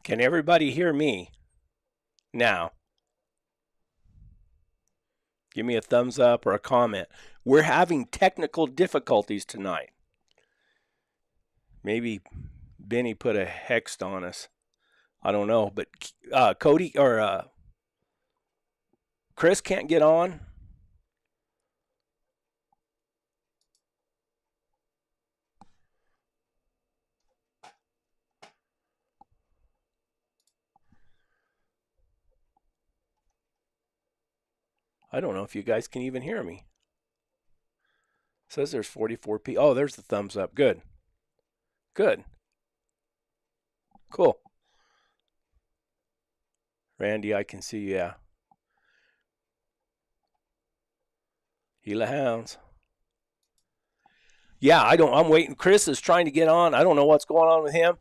Can everybody hear me now? Give me a thumbs up or a comment. We're having technical difficulties tonight. Maybe Benny put a hex on us. I don't know, but Cody or Chris can't get on. I don't know if you guys can even hear me. It says there's 44 people. Oh, there's the thumbs up. Good. Good. Cool. Randy, I can see you. Yeah. Gila Hounds. Yeah, I'm waiting. Chris is trying to get on. I don't know what's going on with him.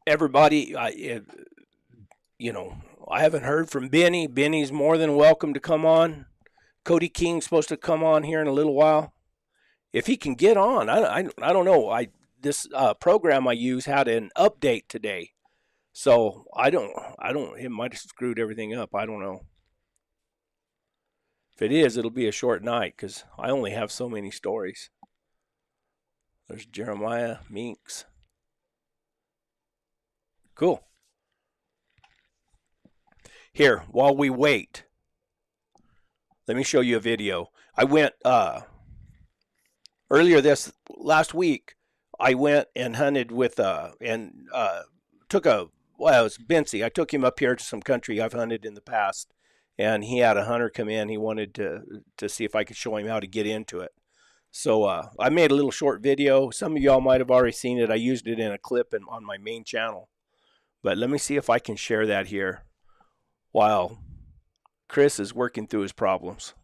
Everybody, I haven't heard from Benny. Benny's more than welcome to come on. Cody King's supposed to come on here in a little while. If he can get on, I don't know. This program I use had an update today, so I don't. It might have screwed everything up. I don't know. If it is, it'll be a short night because I only have so many stories. There's Jeremiah Minks. Cool. Here, while we wait, let me show you a video. I went earlier last week. I went and hunted with took a it was Bency. I took him up here to some country I've hunted in the past, and he had a hunter come in. He wanted to see if I could show him how to get into it. So I made a little short video. Some of y'all might have already seen it. I used it in a clip on my main channel. But let me see if I can share that here while Chris is working through his problems.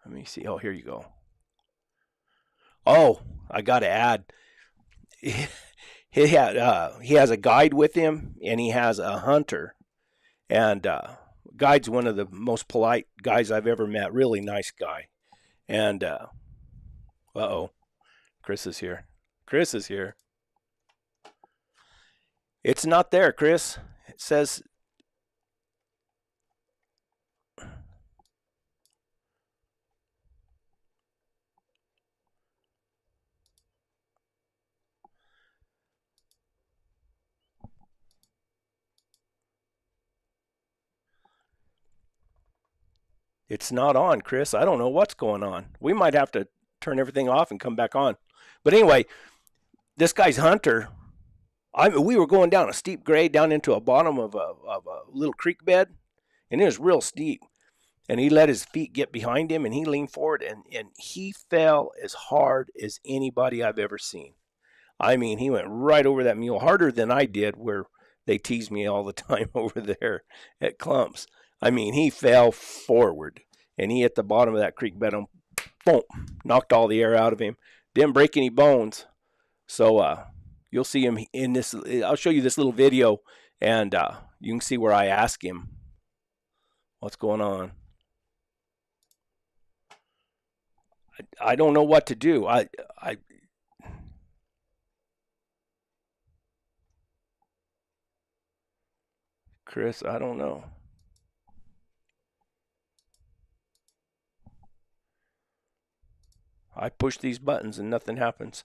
Let me see. Oh, here you go. Oh, I got to add. He has a guide with him, and he has a hunter. And guide's one of the most polite guys I've ever met. Really nice guy. And, Chris is here. Chris is here. It's not there, Chris. It says... It's not on, Chris. I don't know what's going on. We might have to turn everything off and come back on. But anyway, this guy's hunter, we were going down a steep grade down into a bottom of a little creek bed, and it was real steep. And he let his feet get behind him, and he leaned forward, and he fell as hard as anybody I've ever seen. I mean, he went right over that mule, harder than I did, where they tease me all the time over there at Clumps. I mean, he fell forward, and he hit the bottom of that creek bed and boom, knocked all the air out of him. Didn't break any bones. So you'll see him in this. I'll show you this little video, and you can see where I ask him what's going on. I don't know what to do. Chris, I don't know. I push these buttons and nothing happens.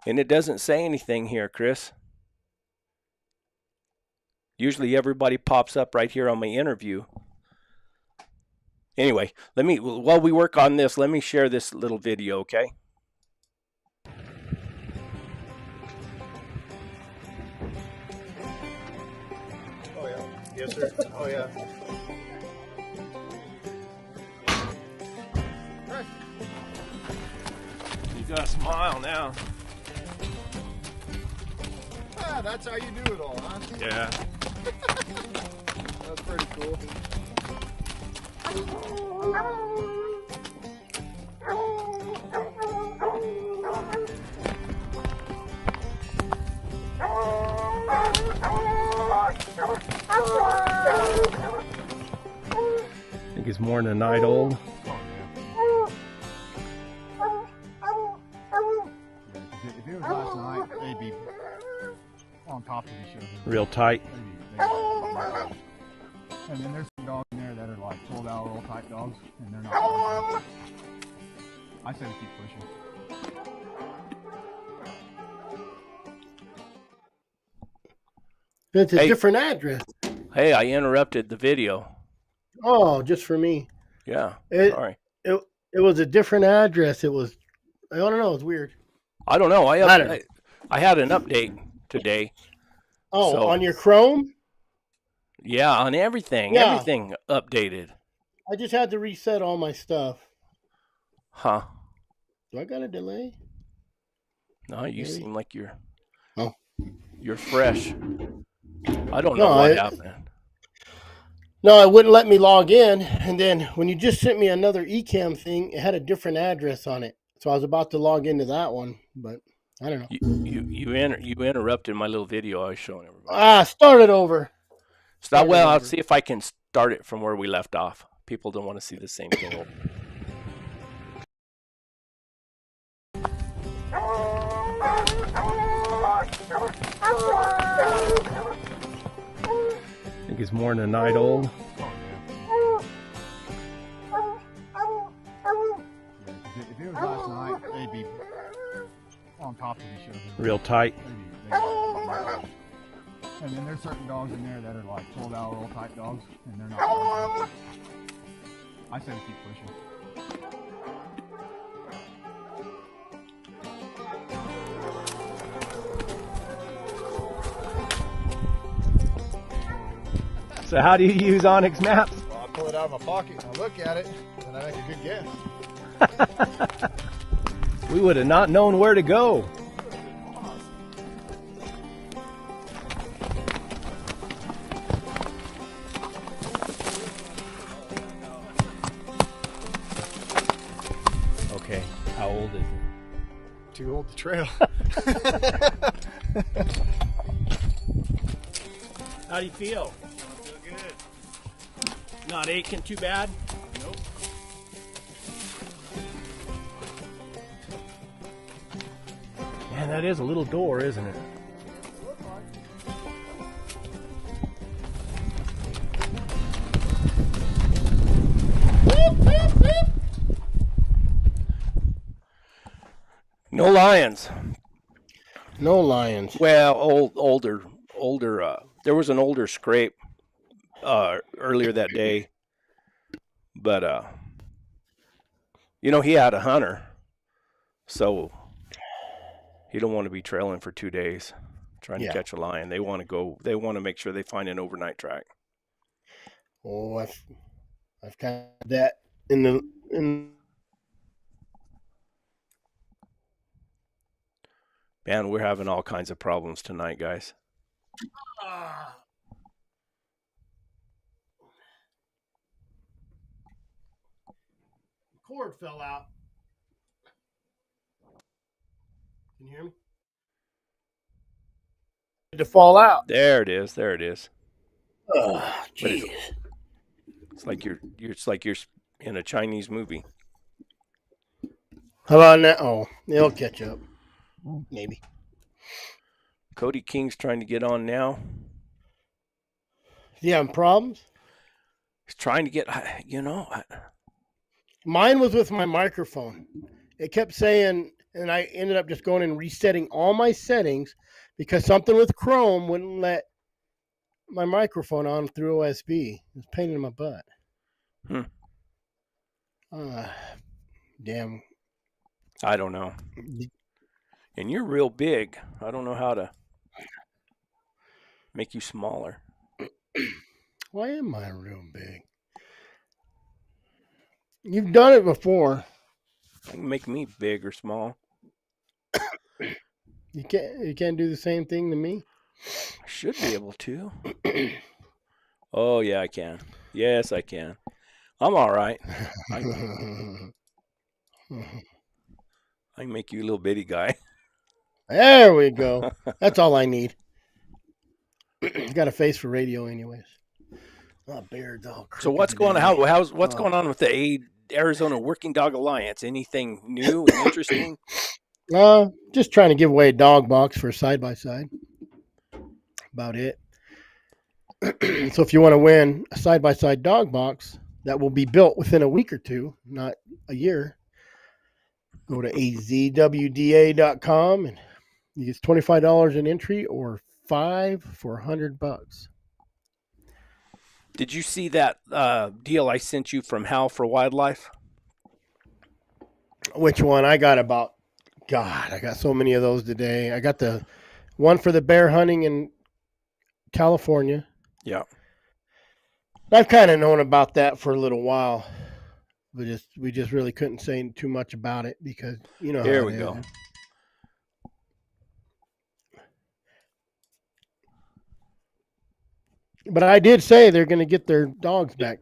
And it doesn't say anything here, Chris. Usually everybody pops up right here on my interview. Anyway, while we work on this, let me share this little video, okay? Oh yeah. Yes, sir. Oh yeah. You got a smile now. Ah, that's how you do it all, huh? Yeah. That's pretty cool. I think he's more than a night old. If it was last on top of each other. Real tight. And then there's some dogs in there that are like 12-hour old type dogs, and they're not. I say we keep pushing. It's a Hey. different address. Hey, I interrupted the video. Oh, just for me. Yeah, It sorry. it was a different address. It was, I don't know. It's weird. I don't know. I don't know. I had an update today. Oh, So- on your Chrome? Yeah, on everything. Yeah. Everything updated. I just had to reset all my stuff. Huh. Do I got a delay? No, you Maybe. seem like you're Oh. you're fresh. I don't know No, what happened. No, it wouldn't let me log in. And then when you just sent me another eCam thing, it had a different address on it. So I was about to log into that one, but I don't know. You interrupted my little video I was showing everybody. Start it over. Stop. Well, I'll over. see if I can start it from where we left off. People don't want to see the same thing over. I think it's more than a night old. If it was last night, they'd be on top of each other. Real tight. And then there's certain dogs in there that are like 12-hour old type dogs, and they're not. I say we keep pushing. So how do you use OnX Maps? Well, I pull it out of my pocket and I look at it, and I make a good guess. We would have not known where to go. Okay, how old is it? Too old to trail. How do you feel? Feel good. Not aching too bad? Nope. Man, that is a little door, isn't it? No lions. No lions. Well, older. There was an older scrape earlier that day, but he had a hunter, so he don't want to be trailing for 2 days trying to catch a lion. They want to make sure they find an overnight track. Oh, I've kind of that in. Man, we're having all kinds of problems tonight, guys. Cord fell out. Can you hear me? To fall out. There it is. Oh, But jeez. It's like you're in a Chinese movie. How about now? Oh, they'll catch up. Maybe. Cody King's trying to get on now. You having problems? He's trying to get, Mine was with my microphone. It kept saying, and I ended up just going and resetting all my settings because something with Chrome wouldn't let my microphone on through OSB. It was a pain in my butt. Damn. I don't know. And you're real big. I don't know how to make you smaller. Why am I real big? You've done it before. You can make me big or small. You can't do the same thing to me. I should be able to. Oh, yeah, I can. Yes, I can. I'm all right. I can make you a little bitty guy. There we go. That's all I need. Got a face for radio, anyways. Oh, beard's all So what's going on? What's going on with the Arizona Working Dog Alliance? Anything new and interesting? Just trying to give away a dog box for side by side. about it. So if you want to win a side by side dog box that will be built within a week or two, not a year, go to azwda.com and you get $25 in entry or five for $100. Did you see that deal I sent you from Hal for Wildlife? Which one? I got about, God, I got so many of those today. I got the one for the bear hunting in California. Yeah. I've kind of known about that for a little while. We just really couldn't say too much about it because you know Here how it we is. go. But I did say they're going to get their dogs back.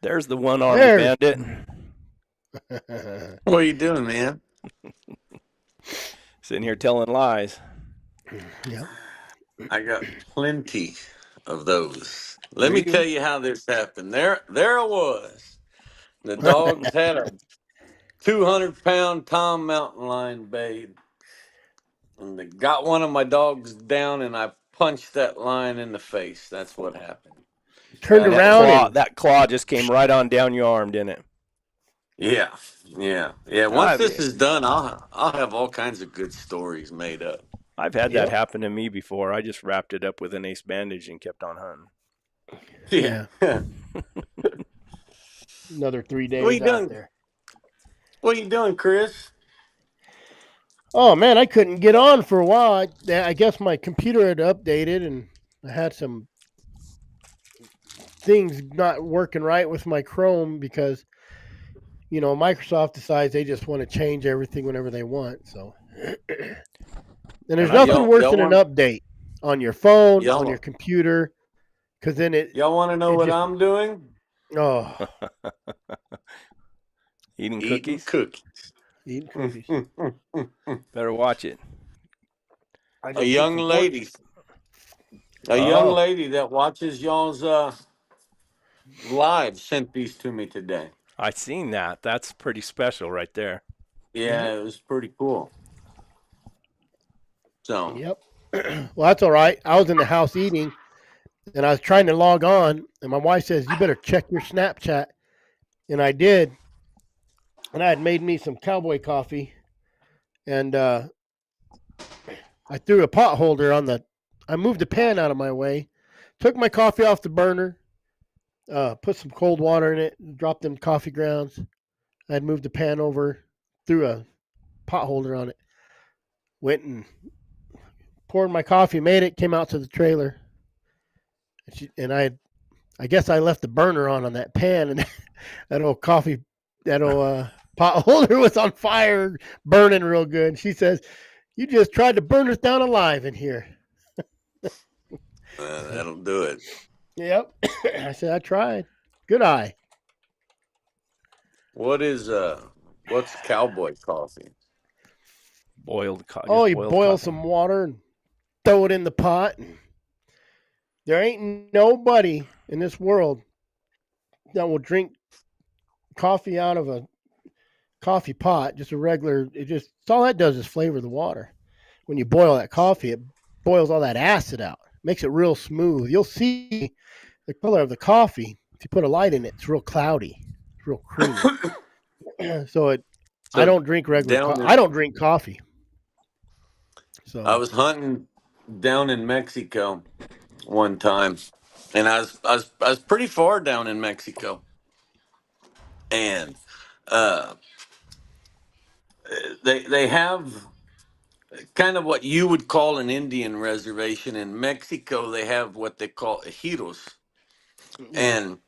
There's the one army There's. bandit. What are you doing, man? Sitting here telling lies. Yeah. I got plenty of those. Let me tell Reading. you how this happened. There I was. The dogs had a 200-pound Tom Mountain Lion bayed, and they got one of my dogs down, and I punched that lion in the face. That's what happened. Turned That around happened. and That claw just came right on down your arm, didn't it? Yeah, yeah. Once I this mean, is done, I'll have all kinds of good stories made up. I've had that yep. happen to me before. I just wrapped it up with an ace bandage and kept on hunting. Yeah. Yeah. Another 3 What days you out doing? there. What are you doing, Chris? Oh man, I couldn't get on for a while. I guess my computer had updated and I had some things not working right with my Chrome because Microsoft decides they just want to change everything whenever they want. So, and there's And I nothing think worse than an update on your phone, on your y'all computer, because then y'all want to know it what just I'm doing? oh eating Eating cookies. cookies. eating cookies. Better watch it. I a just eat young some pork. lady, a young Oh, lady that watches y'all's live sent these to me today. I seen that. That's pretty special right there. Yep, Yeah, it was pretty cool. So yep. Well, that's all right. I was in the house eating, and I was trying to log on, and my wife says, "You better check your Snapchat," and I did, and I had made me some cowboy coffee, and I threw a pot holder on the. I moved the pan out of my way, took my coffee off the burner, put some cold water in it, dropped them coffee grounds. I had moved the pan over, threw a pot holder on it, went and poured my coffee, made it, came out to the trailer, and I guess I left the burner on that pan, and that old coffee, that old pot holder was on fire, burning real good. She says, "You just tried to burn us down alive in here." So, that'll do it. yep. I said, "I tried. Good eye." What is what's cowboy coffee? Oh, Just you boiled boil coffee. some water and throw it in the pot. And there ain't nobody in this world that will drink coffee out of a coffee pot, just a regular. It's all that does is flavor the water. When you boil that coffee, it boils all that acid out, makes it real smooth. You'll see the color of the coffee. If you put a light in it, it's real cloudy, it's real creamy. So I So don't drink regular. down in I don't drink coffee. I So was hunting down in Mexico one time, and I was pretty far down in Mexico, and uh, they have kind of what you would call an Indian reservation. In Mexico, they have what they call ejidos, yeah, and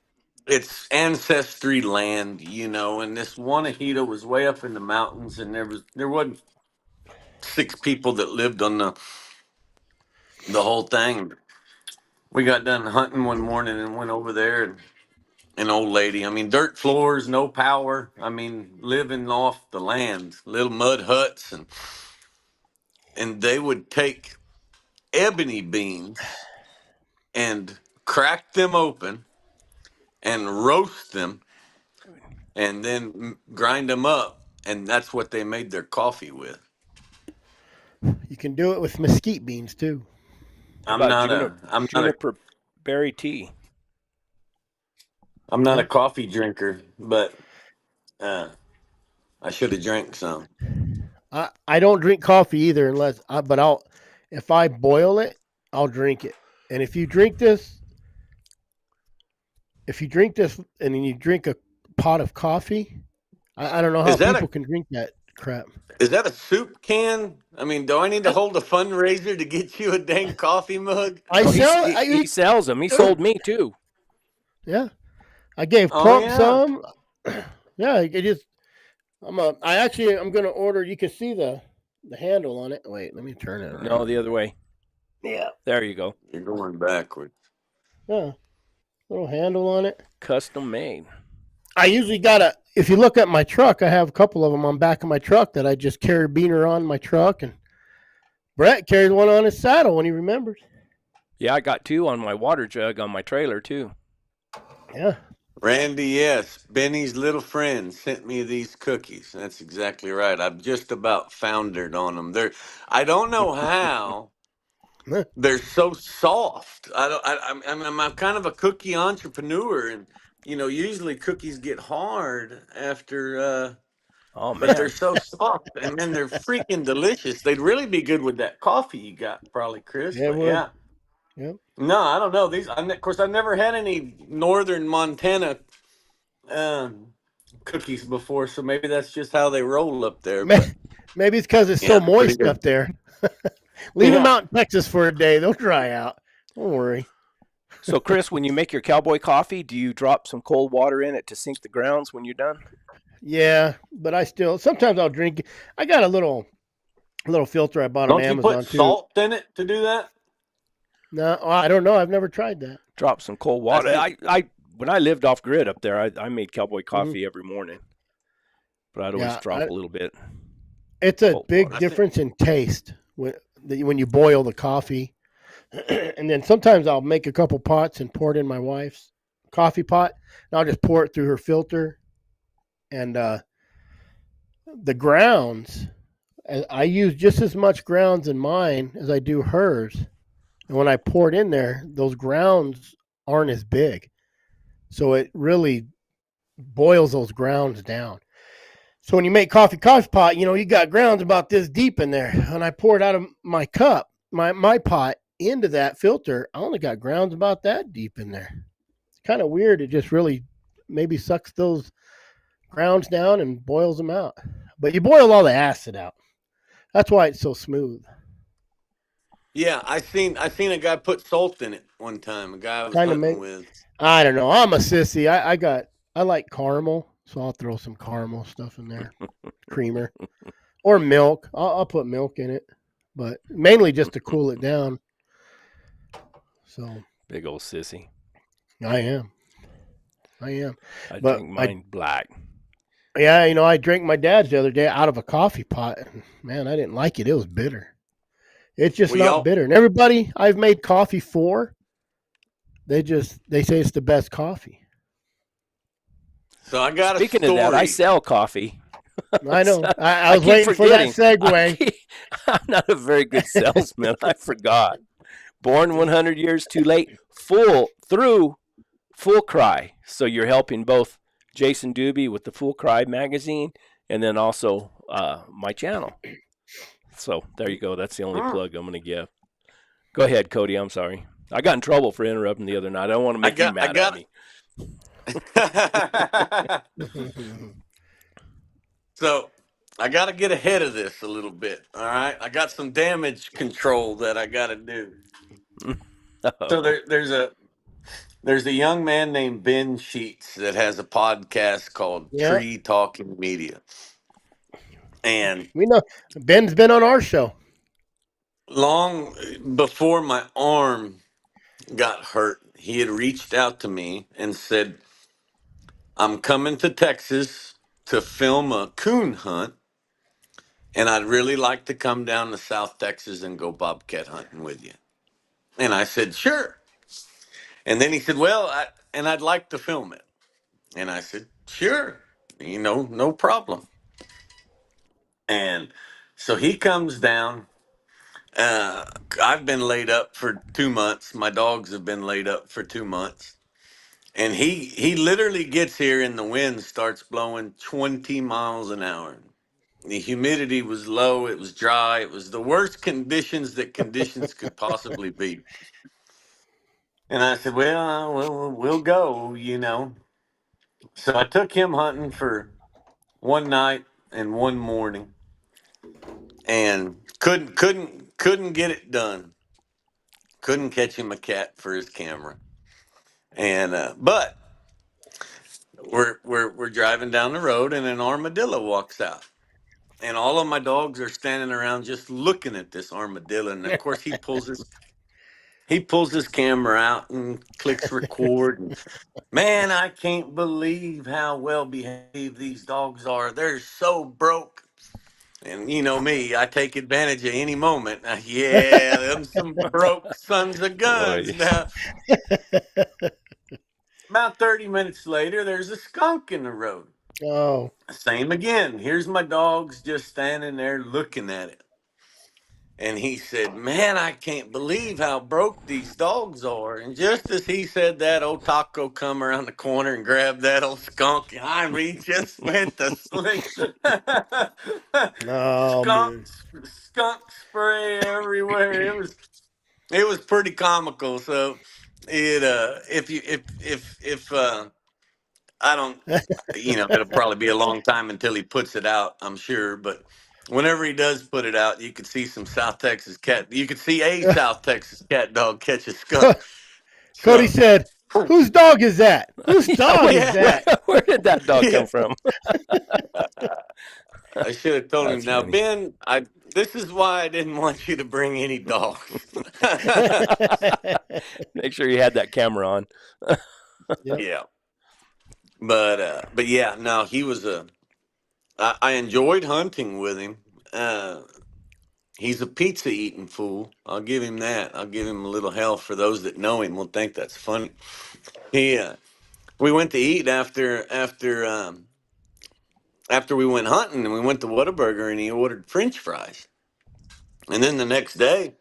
it's ancestry land, And this one ejido was way up in the mountains, and there wasn't six people that lived on the whole thing. We got done hunting one morning and went over there, and an old lady. I mean, dirt floors, no power. I mean, living off the land, little mud huts, and they would take ebony beans and crack them open and roast them and then grind them up, and that's what they made their coffee with. you can do it with mesquite beans too. How I'm about not a I'm not a juniper berry tea? I'm not a Yeah. coffee drinker, but uh, I should have drank some. I don't drink coffee either but I'll if I boil it, I'll drink it. And if you drink this and then you drink a pot of coffee, I don't know how Is that people a can drink that crap. is that a soup can? I mean, do I need to I, hold a fundraiser to get you a dang coffee mug? I Oh, sell he sells them. He sold me too. yeah. I gave Oh Plump yeah, some. Yeah, it just I'm gonna order. You can see the handle on it. Wait, let me turn it No, around. the other way. Yeah, There you go. you're going backwards. yeah, little handle on it. Custom made. I usually got a. If you look at my truck, I have a couple of them on back of my truck that I just carry beaner on my truck, and Brett carries one on his saddle when he remembers. Yeah, I got two on my water jug on my trailer too. Yeah, Randy, yes, Benny's little friend sent me these cookies. That's exactly right. I've just about foundered on them. I don't know how. They're so soft. I don't. I'm kind of a cookie entrepreneur, and usually cookies get hard after. Oh But they're man. so soft, and then they're freaking delicious. They'd really be good with that coffee you got, probably, Chris. yeah, it But would. yeah, Yeah. no, I don't know these. Of course, I've never had any northern Montana um, cookies before, so maybe that's just how they roll up there. But Maybe it's because it's so yeah, pretty moist good. up there. Leave them Yeah. out in Texas for a day; they'll dry out. Don't worry. So Chris, when you make your cowboy coffee, do you drop some cold water in it to sink the grounds when you're done? Yeah, but I still sometimes I'll drink. I got a little filter I bought on Don't you put Amazon too. salt in it to do that? No, I don't know. I've never tried that. Drop some cold I water. think. I when I lived off grid up there, I made cowboy Hmm. coffee every morning, but I'd always Yeah, drop a little bit it's a cold big I water. think. difference in taste when you boil the coffee. And then sometimes I'll make a couple pots and pour it in my wife's coffee pot, and I'll just pour it through her filter. And the grounds, I use just as much grounds in mine as I do hers. And when I pour it in there, those grounds aren't as big, so it really boils those grounds down. So when you make coffee pot, you got grounds about this deep in there. When I pour it out of my cup, my pot into that filter, I only got grounds about that deep in there. It's kind of weird. It just really maybe sucks those grounds down and boils them out. But you boil all the acid out. That's why it's so smooth. Yeah, I seen a guy put salt in it one time. A guy I was Kind of hunting make. with. I don't know. I'm a sissy. I like caramel, so I'll throw some caramel stuff in there, creamer or milk. I'll put milk in it, but mainly just to cool it down. So Big old sissy. I am. I am. I But drink mine black. yeah, I drank my dad's the other day out of a coffee pot. And man, I didn't like it. It was bitter. It's just Well, not y'all. bitter. And everybody I've made coffee for, they say it's the best coffee. So I got a Speaking of that, I story. sell coffee. I know. I I was keep waiting for that forgetting. segue. I'm not a very good salesman. I forgot. Born 100 years too late. Full Cry. So you're helping both Jason Doobie with the Full Cry magazine and then also my channel. So there you go. That's the only plug I'm going to give. Go ahead, Cody. I'm sorry. I got in trouble for interrupting the other night. I don't want to I make you got. I mad at got. me. So I got to get ahead of this a little bit. All right, I got some damage control that I got to do. So Oh, there's a young man named Ben Sheets that has a podcast called Yeah, Tree Talking Media, and we know. Ben's been on our show. long before my arm got hurt, he had reached out to me and said, "I'm coming to Texas to film a coon hunt, and I'd really like to come down to South Texas and go bobcat hunting with you." And I said, "Sure." And then he said, "Well, I'd like to film it." And I said, "Sure, no problem." And so he comes down. Uh, I've been laid up for 2 months. My dogs have been laid up for 2 months. And he literally gets here and the wind starts blowing 20 miles an hour. The humidity was low. It was dry. It was the worst conditions that conditions could possibly be. And I said, well, we'll go, you know. So I took him hunting for one night and one morning, and couldn't get it done. Couldn't catch him a cat for his camera. And but we're driving down the road, and an armadillo walks out. And all of my dogs are standing around just looking at this armadillo. And of course, he pulls his camera out and clicks record. And man, I can't believe how well behaved these dogs are. They're so broke. And you know me, I take advantage of any moment. Yeah, them some broke sons of guns. Oy. Now, about 30 minutes later, there's a skunk in the road. Oh, Same again. Here's my dogs just standing there looking at it. And he said, man, I can't believe how broke these dogs are. And just as he said that, old Taco come around the corner and grabbed that old skunk. I mean, he just went to sleep. oh skunk, man. skunk spray everywhere. It was pretty comical. So if I don't, it'll probably be a long time until he puts it out, I'm sure. But whenever he does put it out, you could see some South Texas cat. You could see a South Texas cat dog catch a skunk. Cody So, said, "Whose dog is that? Whose Yeah, dog is yeah, that?" where did that dog yeah. come from? I should have told him That's now, funny. Ben. This is why I didn't want you to bring any dogs. Make sure you had that camera on. Yep. Yeah, but yeah, no, he was a. I enjoyed hunting with him. Uh, He's a pizza eating fool. I'll give him that. I'll give him a little hell. For those that know him will think that's funny. He We went to eat after we went hunting, and we went to Whataburger, and he ordered French fries. And then the next day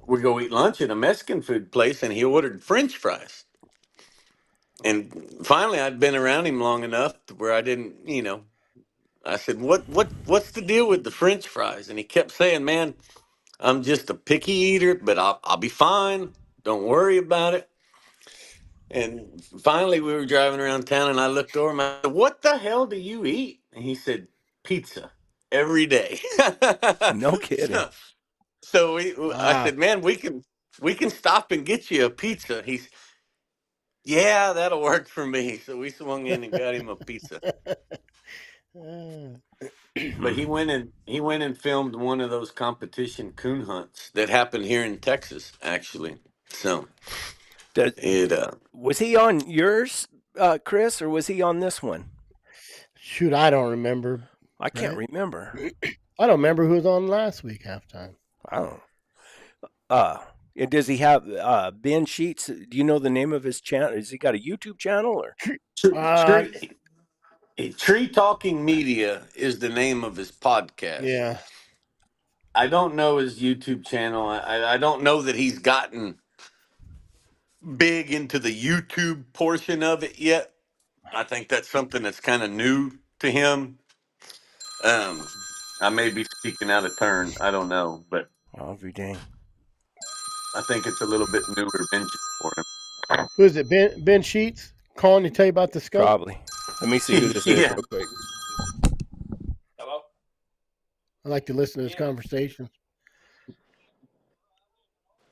we go eat lunch at a Mexican food place, and he ordered French fries. And finally, I'd been around him long enough to where I didn't, I said, what's the deal with the French fries? And he kept saying, man, I'm just a picky eater, but I'll be fine. Don't worry about it. And finally, we were driving around town, and I looked over and I said, what the hell do you eat? And he said, pizza every day. No kidding. so so I Wow. said, man, we can stop and get you a pizza. He's, yeah, that'll work for me. So we swung in and got him a pizza. Uh, But he went and filmed one of those competition coon hunts that happened here in Texas, actually. So Does, it was he on yours, Chris, or was he on this one? Shoot, I don't remember. I can't Brent. remember. I don't remember who was on last week halftime. I don't. Uh, does he have Ben Sheets? Do you know the name of his channel? Has he got a YouTube channel or? Uh, Tree Talking Media is the name of his podcast. yeah. I don't know his YouTube channel. I don't know that he's gotten big into the YouTube portion of it yet. I think that's something that's kind of new to him. Um, I may be speaking out of turn. I don't know, but I'll be dang. I think it's a little bit newer venture for him. Who is it? Ben Sheets calling to tell you about the skunk. Probably. Let me see who this is Yeah. real quick. Hello. I like to listen to his conversations.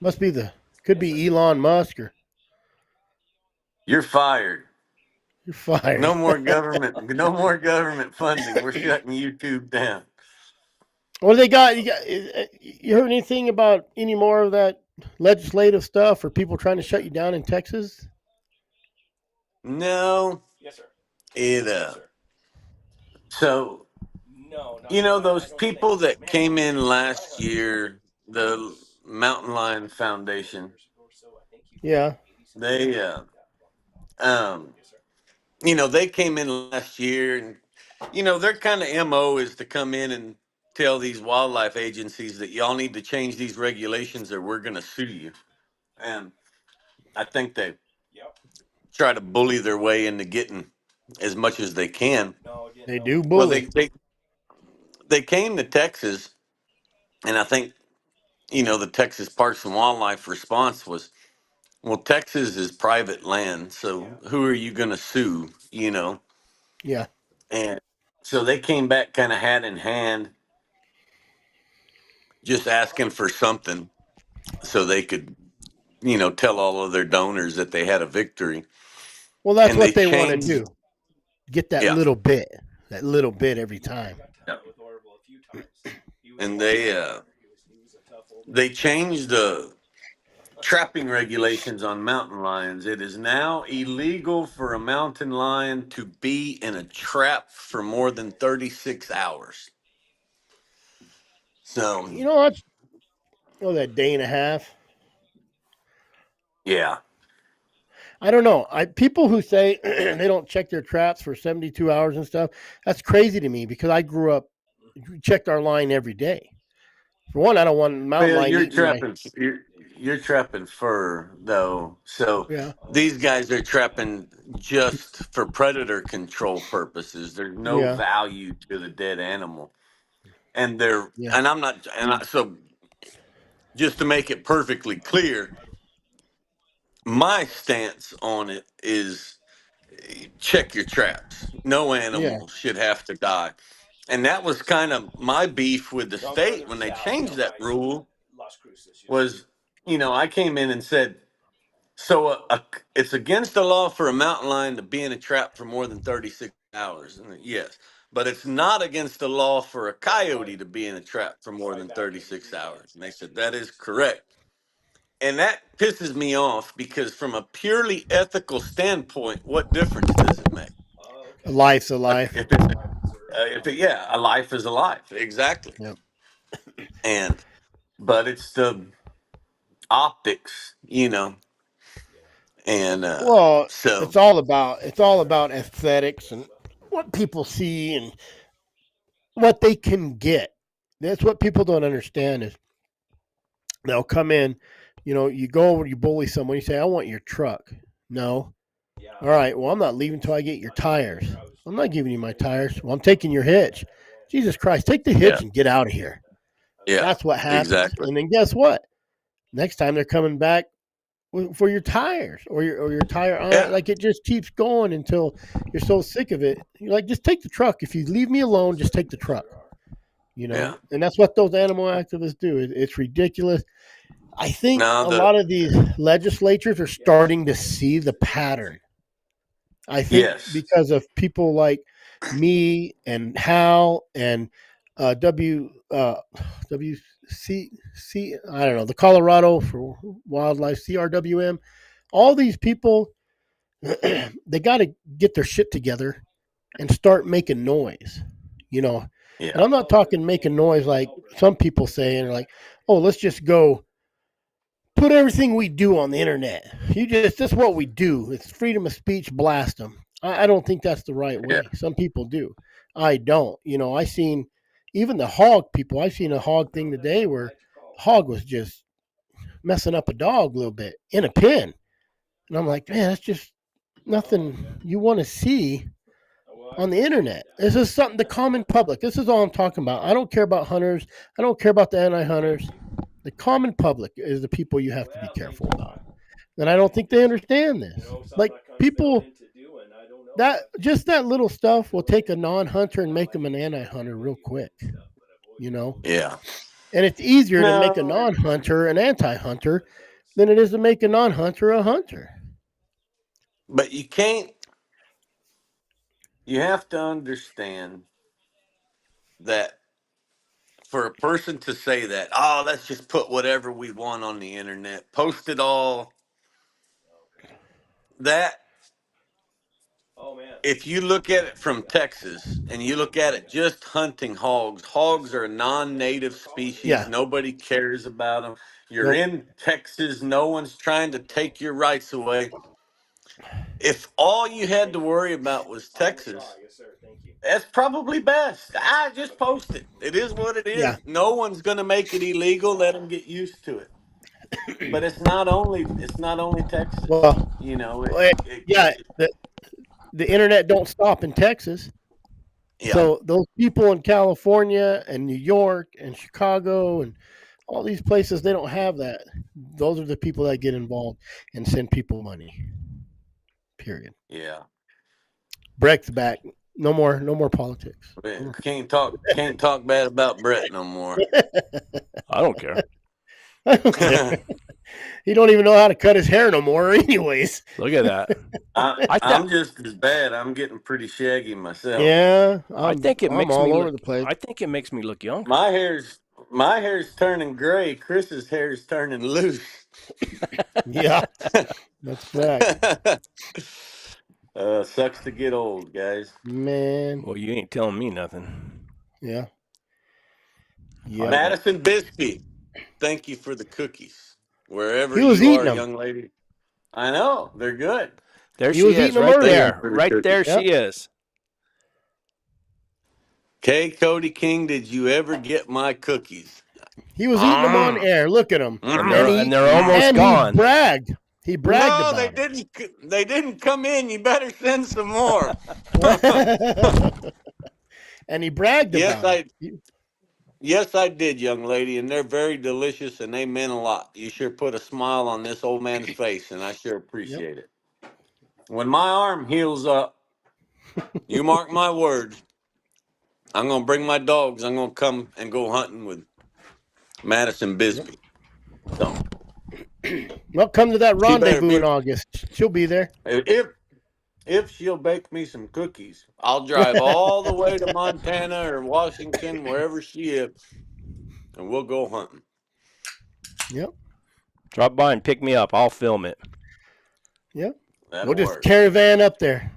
Must be could be Elon Musk or You're fired. you're fired. No more government. No more government funding. We're shutting YouTube down. What they got? You heard anything about any more of that legislative stuff or people trying to shut you down in Texas? No, Yes, sir. it Yes, sir. so No, not yet. I those don't think. people that Man, came in I last have year, the Mountain Lion Foundation, Yeah. they um they came in last year, and their kind of MO is to come in and tell these wildlife agencies that y'all need to change these regulations or we're going to sue you. And I think they try to bully their way into getting as much as they can. They do Well, bully. they came to Texas, and I think the Texas Parks and Wildlife response was, well, Texas is private land, so who are you going to sue? Yeah. And so they came back kind of hat in hand, just asking for something so they could, tell all of their donors that they had a victory. Well, that's And they what they want to changed, do. Get that yeah, little bit every time. yeah. And they changed the trapping regulations on mountain lions. It is now illegal for a mountain lion to be in a trap for more than 36 hours. So, You know what? Oh, that day and a half. yeah. I don't know. People who say they don't check their traps for 72 hours and stuff. That's crazy to me because I grew up, we checked our line every day. For one, I don't want a mountain Well, lion eating my. you're trapping fur though. So Yeah. these guys are trapping just for predator control purposes. There's no Yeah. value to the dead animal. Yeah. And I'm not so just to make it perfectly clear, my stance on it is check your traps. No Yeah. animal should have to die. And that was kind of my beef with the state when they changed that rule was, I came in and said, so it's against the law for a mountain lion to be in a trap for more than 36 hours. And yes, but it's not against the law for a coyote to be in a trap for more than 36 hours. And they said, that is correct. And that pisses me off because from a purely ethical standpoint, what difference does it make? A life's a life. Yeah, a life is a life. Exactly. Yep. And, but it's the optics, and Well, so, it's all about aesthetics and what people see and what they can get. That's what people don't understand is they'll come in, you go over, you bully someone, you say, I want your truck. No. All right, well, I'm not leaving until I get your tires. I'm not giving you my tires. Well, I'm taking your hitch. Jesus Christ, take the yeah, hitch and get out of here. yeah, That's what happens. exactly. And then guess what? Next time they're coming back for your tires or your tire iron. Yeah, Like it just keeps going until you're so sick of it. You're like, just take the truck. If you leave me alone, just take the truck. yeah. And that's what those animal activists do. It's ridiculous. I think No, a lot of these legislatures are starting to see the pattern. I think yes, because of people like me and Hal and W WC I don't know, the Colorado for Wildlife, CRWM, all these people they got to get their shit together and start making noise, you know. And yeah, I'm not talking making noise like some people say and like, "Oh, let's just go put everything we do on the internet. That's what we do. It's freedom of speech. Blast them." I don't think that's the right yeah, way. Some people do. I don't. I seen even the hog people. I seen a hog thing today where hog was just messing up a dog a little bit in a pen, and I'm like, man, that's just nothing you want to see on the internet. This is something the common public. This is all I'm talking about. I don't care about hunters. I don't care about the anti-hunters. The common public is the people you have to be careful about. And I don't think they understand this. Like people that just that little stuff will take a non-hunter and make them an anti-hunter real quick, you know. yeah. And it's easier to make a No, non-hunter an anti-hunter than it is to make a non-hunter a hunter. but you can't. You have to understand that for a person to say that, oh, let's just put whatever we want on the internet, post it all. That if you look at it from Texas and you look at it just hunting hogs, hogs are a non-native species. Yeah. Nobody cares about them. You're Nope. in Texas. No one's trying to take your rights away. If all you had to worry about was Texas, That's probably best. I just post it. It is what it Yeah. is. No one's going to make it illegal. Let them get used to it. But it's not only Texas. Well, You know, well, yeah. it The internet don't stop in Texas. yeah, So those people in California and New York and Chicago and all these places, they don't have that. Those are the people that get involved and send people money. Period. yeah. Brett's back. No more politics. No Man, more. can't talk bad about Brett no more. I don't care. I don't care. He don't even know how to cut his hair no more. Anyways. Look at that. I th- I'm just as bad. I'm getting pretty shaggy myself. Yeah, I I'm think it I'm makes me all look. over the place. I think it makes me look younger. My hair's turning gray. Chris's hair's turning loose. Yeah, that's fact, Sucks to get old, guys. man. Well, you ain't telling me nothing. Yeah, I yep. bet. Madison Bisbee, thank you for the cookies. Wherever He was you eating are, them. young lady. I know, they're good. There He she was eating is, them right Thank earlier. you there. for the Right there, cookies. Yep. she is. Okay, Cody King, did you ever get my cookies? He was eating them on Mm. air. Look at him, And and they're Mm. and he they're Mm. almost and he gone. bragged. He bragged No, they about didn't. They didn't come in. You better send some more. it, and he bragged yes, about them. I yes I did, young lady, and they're very delicious and they meant a lot. You sure put a smile on this old man's face, and I sure Yep. appreciate it. When my arm heals up, you mark my words, I'm gonna bring my dogs. I'm gonna come and go hunting with Madison Yep. Bisbee. So Well, come to that she better rendezvous in be August. She'll be there. if she'll bake me some cookies. I'll drive all the way to Montana or Washington, wherever she is, and we'll go hunting. Yep. Drop by and pick me up. I'll film it. Yep. We'll That'll just work. caravan up there.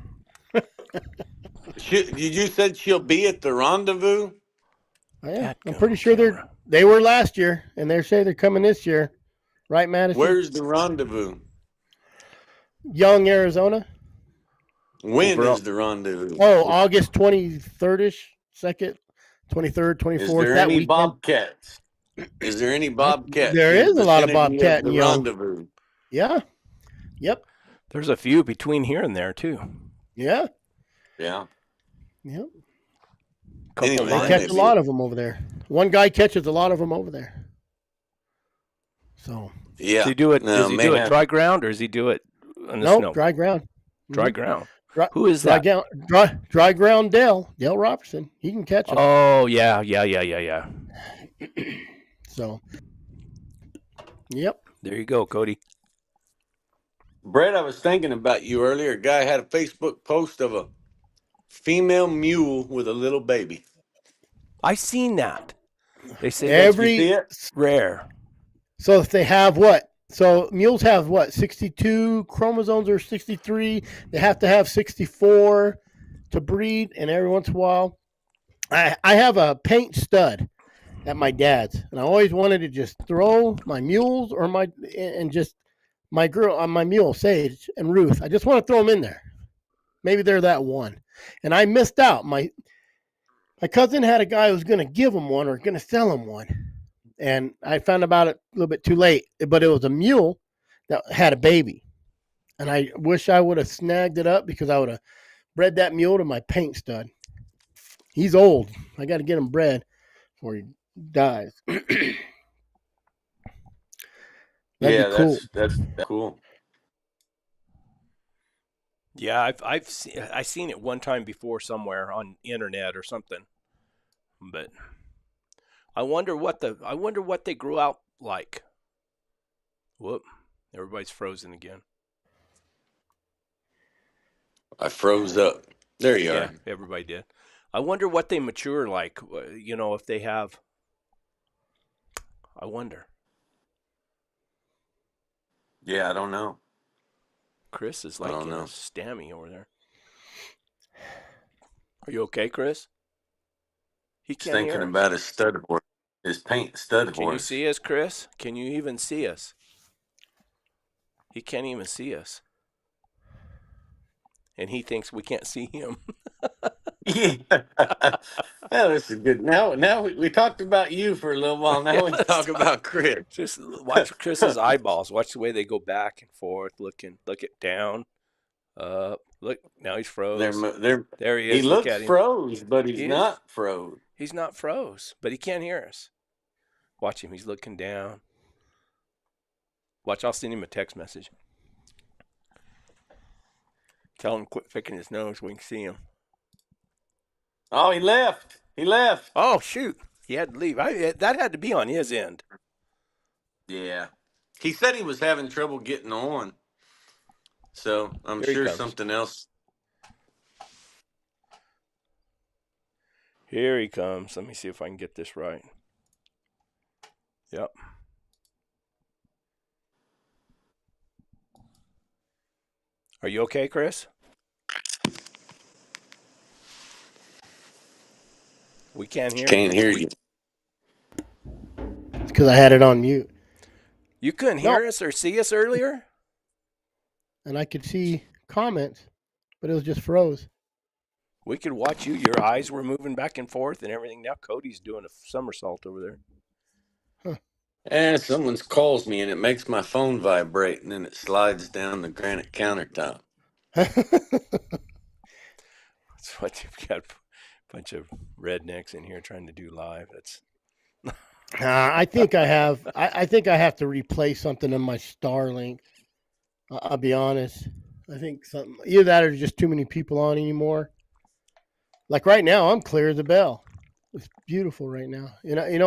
You said she'll be at the rendezvous? Oh, yeah, I'm pretty Dadgum sure camera. they were last year, and they say they're coming this year. Right, Madison? Where's the rendezvous? Young, Arizona. When Over. is the rendezvous? Oh, August 23rd ish, 2nd, 23rd, Is 24th, there that any weekend. bobcats? Is there any bobcats There in the is a lot of vicinity of bobcat the and young. rendezvous? Yeah. Yep. There's a few between here and there too. Yeah. Yeah. Yep. Couple Anyway, They that catch may a be lot of them over there. One guy catches a lot of them over there. So. Does yeah. he do it? No, Does he may do it have. dry ground or does he do it in the Nope, snow? dry ground. Dry Mhm. ground. Dry, Who is dry, that? dry ground Dale Robertson. He can catch them. Oh yeah. So. Yep. There you go, Cody. Brett, I was thinking about you earlier. A guy had a Facebook post of a female mule with a little baby. I seen that. They say that's You see Every it? rare. So if they have what? So mules have what? 62 chromosomes or 63. They have to have 64 to breed. And every once in a while, I have a paint stud at my dad's, and I always wanted to just throw my mules or just my girl on my mule Sage and Ruth. I just want to throw them in there. Maybe they're that one, and I missed out. My cousin had a guy who was going to give him one or going to sell him one. And I found about it a little bit too late, but it was a mule that had a baby. And I wish I would have snagged it up because I would have bred that mule to my paint stud. He's old. I got to get him bred before he dies. That'd be Yeah, cool. that's cool. Yeah, I seen it one time before somewhere on internet or something. But I wonder what they grew out like. Whoop. Everybody's frozen again. I froze up. There you Yeah, are. everybody did. I wonder what they mature like. If they have. I wonder. Yeah, I don't know. Chris is I like don't in a know. stammy over there. Are you okay, Chris? He He's can't thinking hear us. about his stud horse, his paint stud Can you horse. see us, Chris? Can you even see us? He can't even see us. And he thinks we can't see him. Yeah. Well, this is good. Now we talked about you for a little while. Yeah, Now we let's talk talk. about Chris. Just watch Chris's eyeballs. Watch the way they go back and forth, looking. Look it down, up. Look, now he's froze. They're, There he he is. Look looks at him. froze, but he's He is. not froze. He's not froze, but he can't hear us. Watch him. He's looking down. Watch. I'll send him a text message. Tell him to quit picking his nose. We can see him. Oh, he left. He left. Oh shoot! He had to leave. That had to be on his end. Yeah. He said he was having trouble getting on. So I'm Here he sure comes. something else. Here he comes. Let me see if I can get this right. Yep. Are you okay, Chris? We can't hear Can't you. hear you. It's because I had it on mute. You couldn't No, hear us or see us earlier? and I could see comments, but it was just froze. We could watch you. Your eyes were moving back and forth and everything. Now Cody's doing a somersault over there. And someone calls me and it makes my phone vibrate and then it slides down the granite countertop. That's what you've got. A bunch of rednecks in here trying to do live. That's I think I have. I think I have to replace something in my Starlink. I'll be honest. I think something either that or just too many people on anymore. Like right now, I'm clear as a bell. It's beautiful right now.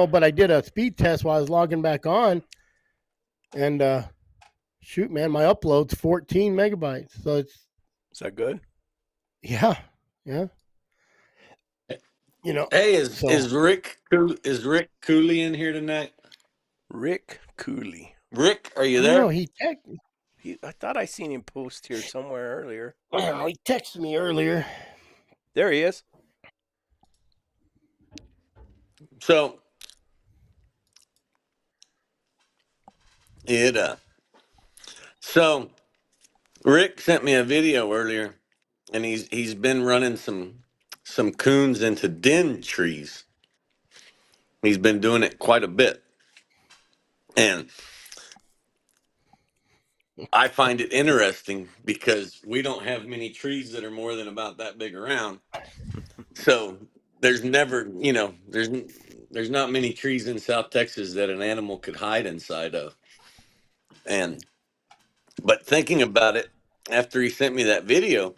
But I did a speed test while I was logging back on, and shoot, man, my upload's 14 megabytes. So it's is that good? yeah. Hey, So is Rick Cooley in here tonight? Rick Cooley. Rick, are you I don't know. there? I thought I seen him post here somewhere earlier. He texted me earlier. There he is. So it so Rick sent me a video earlier, and he's been running some coons into den trees. He's been doing it quite a bit, and I find it interesting because we don't have many trees that are more than about that big around. So there's never, there's not many trees in South Texas that an animal could hide inside of. And but thinking about it, after he sent me that video,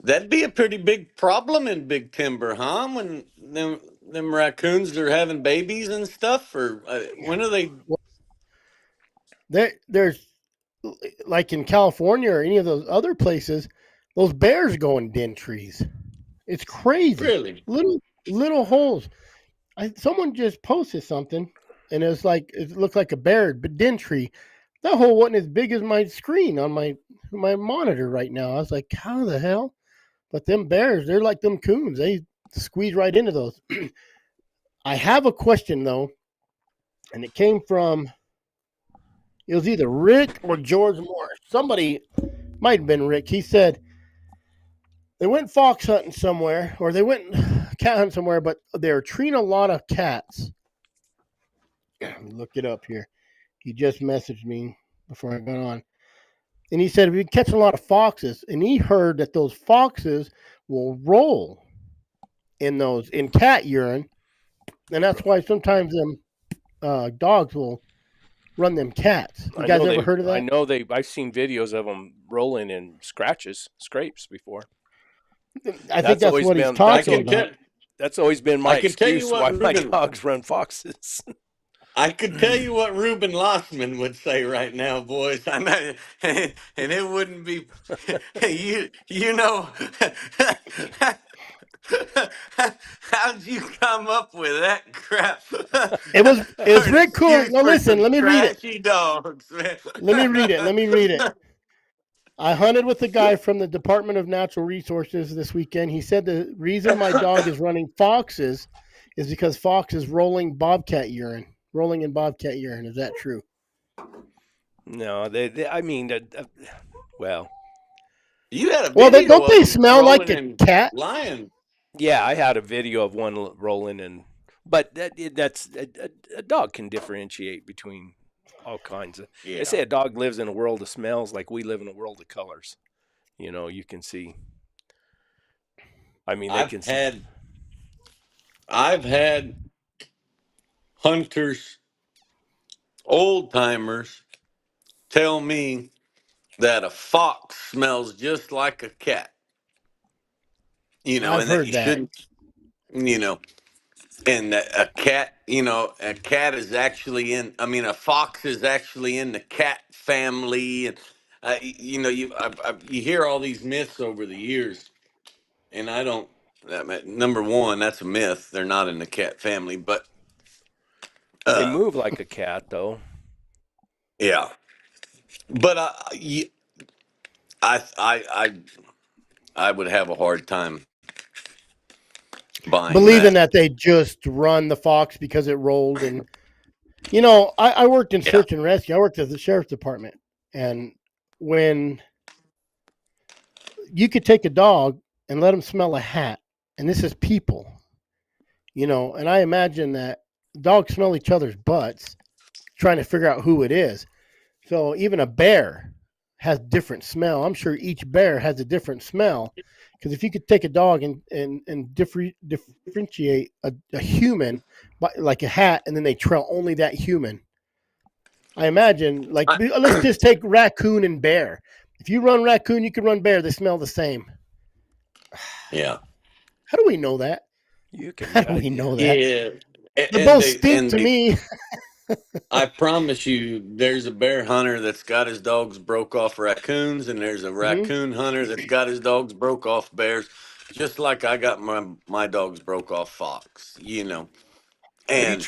that'd be a pretty big problem in Big Timber, huh? When them raccoons are having babies and stuff, or when are they? There's like in California or any of those other places, those bears go in den trees. It's crazy. Really? Little holes. Someone just posted something, and it looked like a bear, but den tree. That hole wasn't as big as my screen on my monitor right now. I was like, how the hell? But them bears, they're like them coons. They squeeze right into those. I have a question though, and it came from it was either Rick or George Morris. Somebody might have been Rick. He said they went fox hunting somewhere, or they went cat hunting somewhere, but they were treating a lot of cats. Let me look it up here. He just messaged me before I got on. And he said we catch a lot of foxes, and he heard that those foxes will roll in cat urine, and that's why sometimes them dogs will run them cats. You guys ever heard of I that? know they. I've seen videos of them rolling in scrapes before. I think that's always what he's been. I talking can about. tell. That's always been my I can tell you excuse why what my Ruben. dogs run foxes. I could tell you what Ruben Lossman would say right now, boys. I'm not, and it wouldn't be you know how'd you come up with that crap? It was An Rick Cool. excuse No, for listen, some let me read it. trashy dogs, man. Let me read it. Let me read it. I hunted with a guy from the Department of Natural Resources this weekend. He said the reason my dog is running foxes is because fox is rolling in bobcat urine. Is that true? No, they I mean, well, You had a Well, video don't of they them smell like rolling a in cat? lion. Yeah, I had a video of one rolling, and but that's a dog can differentiate between all kinds of. They Yeah. say a dog lives in a world of smells, like we live in a world of colors. You know, you can see. I mean, they I've can see. had I've had hunters, old timers, tell me that a fox smells just like a cat. I've And that heard you that. shouldn't, you know, and that a cat, a cat is actually a fox is actually in the cat family, and you hear all these myths over the years, and I don't. Number one, that's a myth. They're not in the cat family, but They uh, move like a cat, though. yeah. But I I would have a hard time buying Believing that. that they just run the fox because it rolled. And, I worked in Yeah. search and rescue. I worked at the sheriff's department. And when you could take a dog and let them smell a hat, and this is people, and I imagine that dogs smell each other's butts trying to figure out who it is. So even a bear has different smell. I'm sure each bear has a different smell. Because if you could take a dog and differentiate a human, like a hat, and then they trail only that human, I imagine, like, I, let's just take raccoon and bear. If you run raccoon, you can run bear. They smell the same. yeah. How do we know that? You can, How do we know that? Yeah. They And both they stink and to they me. I promise you, there's a bear hunter that's got his dogs broke off raccoons, and there's a Hmm. raccoon hunter that's got his dogs broke off bears, just like I got my dogs broke off fox. have you And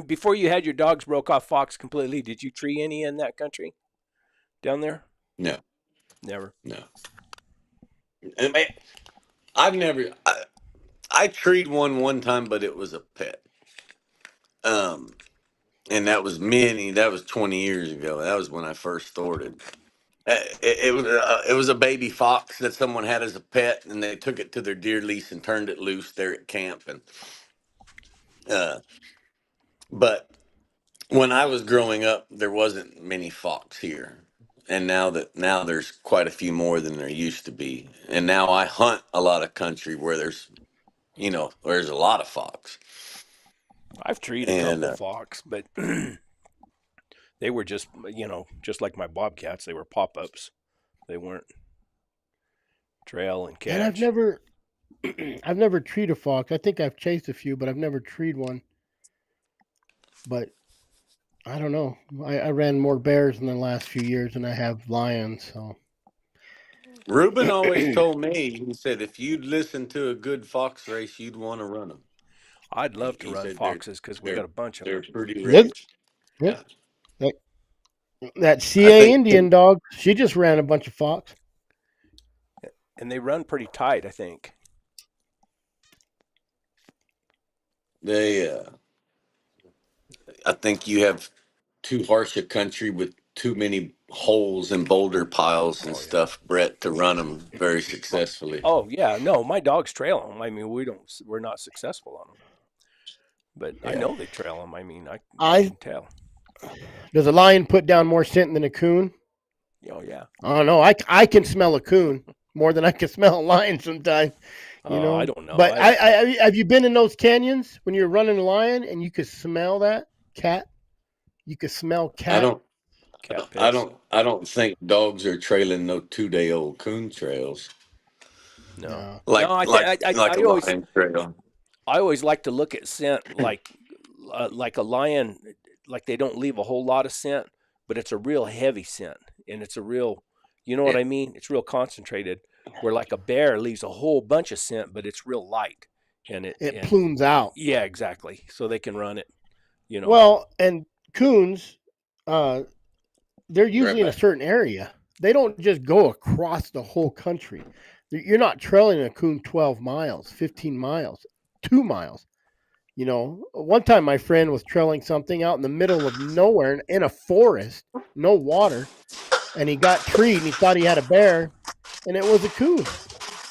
before you had your dogs broke off fox completely? Did you tree any in that country down there? no, Never. no, and I've never. I treed one time, but it was a pet. Um, and that was 20 years ago. That was when I first started. It was a baby fox that someone had as a pet, and they took it to their deer lease and turned it loose there at camp. And uh, but when I was growing up, there wasn't many fox here, and now there's quite a few more than there used to be. And now I hunt a lot of country where there's a lot of fox. I've treed a And couple fox, but they were just just like my bobcats. They were pop ups. They weren't trail and And I've catch. never, I've never treed a fox. I think I've chased a few, but I've never treed one. But I don't know. I ran more bears in the last few years than I have lions. So Ruben always told me, he said, if you'd listen to a good fox race, you'd want to run them. I'd He, love to he run said foxes because we they're got a bunch of they're them, pretty yep, rich. yep. Yeah, That, that I CA think Indian dog, she just ran a bunch of fox. and they run pretty tight. I think. they. I think you have too harsh a country with too many holes and boulder piles and Oh yeah. stuff, Brett, to run them very Oh, successfully. oh yeah. No, my dogs trail them. I mean, we don't. We're not successful on them, but I Yeah, know they trail them. I mean, I I can tell. Does a lion put down more scent than a coon? Oh yeah. I don't know. I can smell a coon more than I can smell a lion sometimes. I don't know. But I have you been in those canyons when you're running a lion and you could smell that cat? You could smell I cat. don't, Cat piss. I don't think dogs are trailing no 2 day old coon trails No. No. No. like I think like like I a always lion trail. like to look at scent like a lion, like they don't leave a whole lot of scent, but it's a real heavy scent, and it's a real, you know what Yeah, I mean? It's real concentrated. Where like a bear leaves a whole bunch of scent, but it's real light, and it It and plumes out. yeah, exactly. So they can run it. You know. Well, and coons, uh, they're be right usually in a back. certain area. They don't just go across the whole country. You're not trailing a coon 12 miles, 15 miles, 2 miles. One time my friend was trailing something out in the middle of nowhere in a forest, no water, and he got treed and he thought he had a bear, and it was a coon,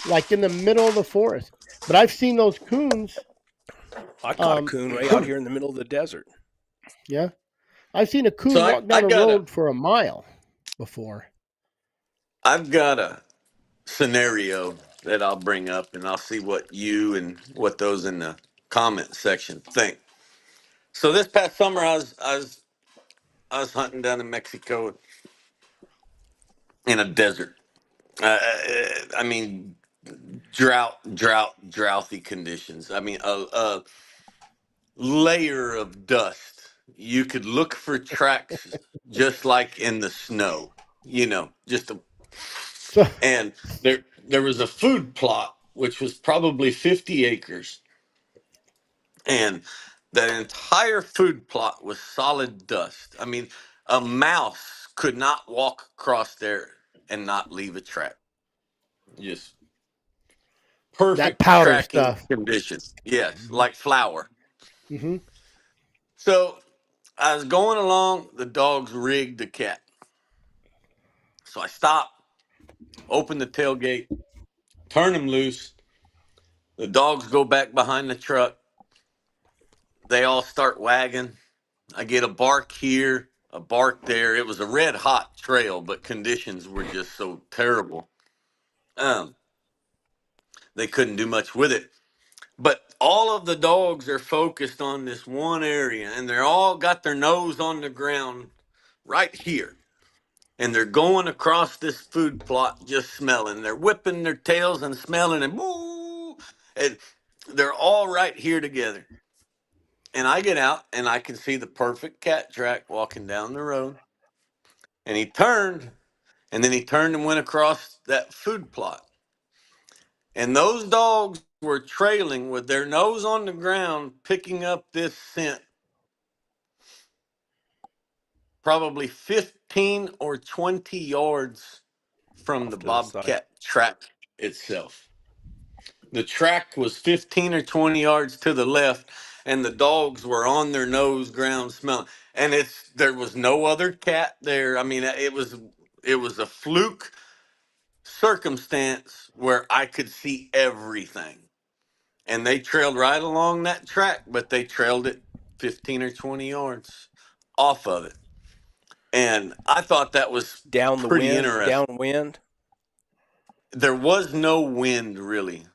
like in the middle of the forest. But I've seen those coons. I caught a coon right out here in the middle of the desert. Yeah, I've seen a So coon walk I down a got a road for a mile before. I've got a scenario that I'll bring up, and I'll see what you and what those in the comment section think. So this past summer, I was hunting down in Mexico in a desert. I mean, drouthy conditions. I mean, a layer of dust. You could look for tracks just like in the snow. Just a So and there was a food plot which was probably 50 acres, and the entire food plot was solid dust. I mean, a mouse could not walk across there and not leave a track. Just that perfect powder tracking stuff. conditions. Yes, Hmm. like flour. Hmm. So I was going along, the dogs rigged the cat. So I stop, open the tailgate, turn them loose. The dogs go back behind the truck. They all start wagging. I get a bark here, a bark there. It was a red hot trail, but conditions were just so terrible. Um, they couldn't do much with it. But all of the dogs are focused on this one area, and they're all got their nose on the ground right here. And they're going across this food plot just smelling. They're whipping their tails and smelling and boo. And they're all right here together. And I get out and I can see the perfect cat track walking down the road. And he turned, and then he turned and went across that food plot. And those dogs were trailing with their nose on the ground, picking up this scent probably 15 or 20 yards from the Off to the side. bobcat track itself. The track was 15 or 20 yards to the left, and the dogs were on their nose ground smelling. And there was no other cat there. I mean, it was a fluke circumstance where I could see everything. And they trailed right along that track, but they trailed it 15 or 20 yards off of it. And I thought that was Down the pretty wind, interesting. downwind. There was no wind really.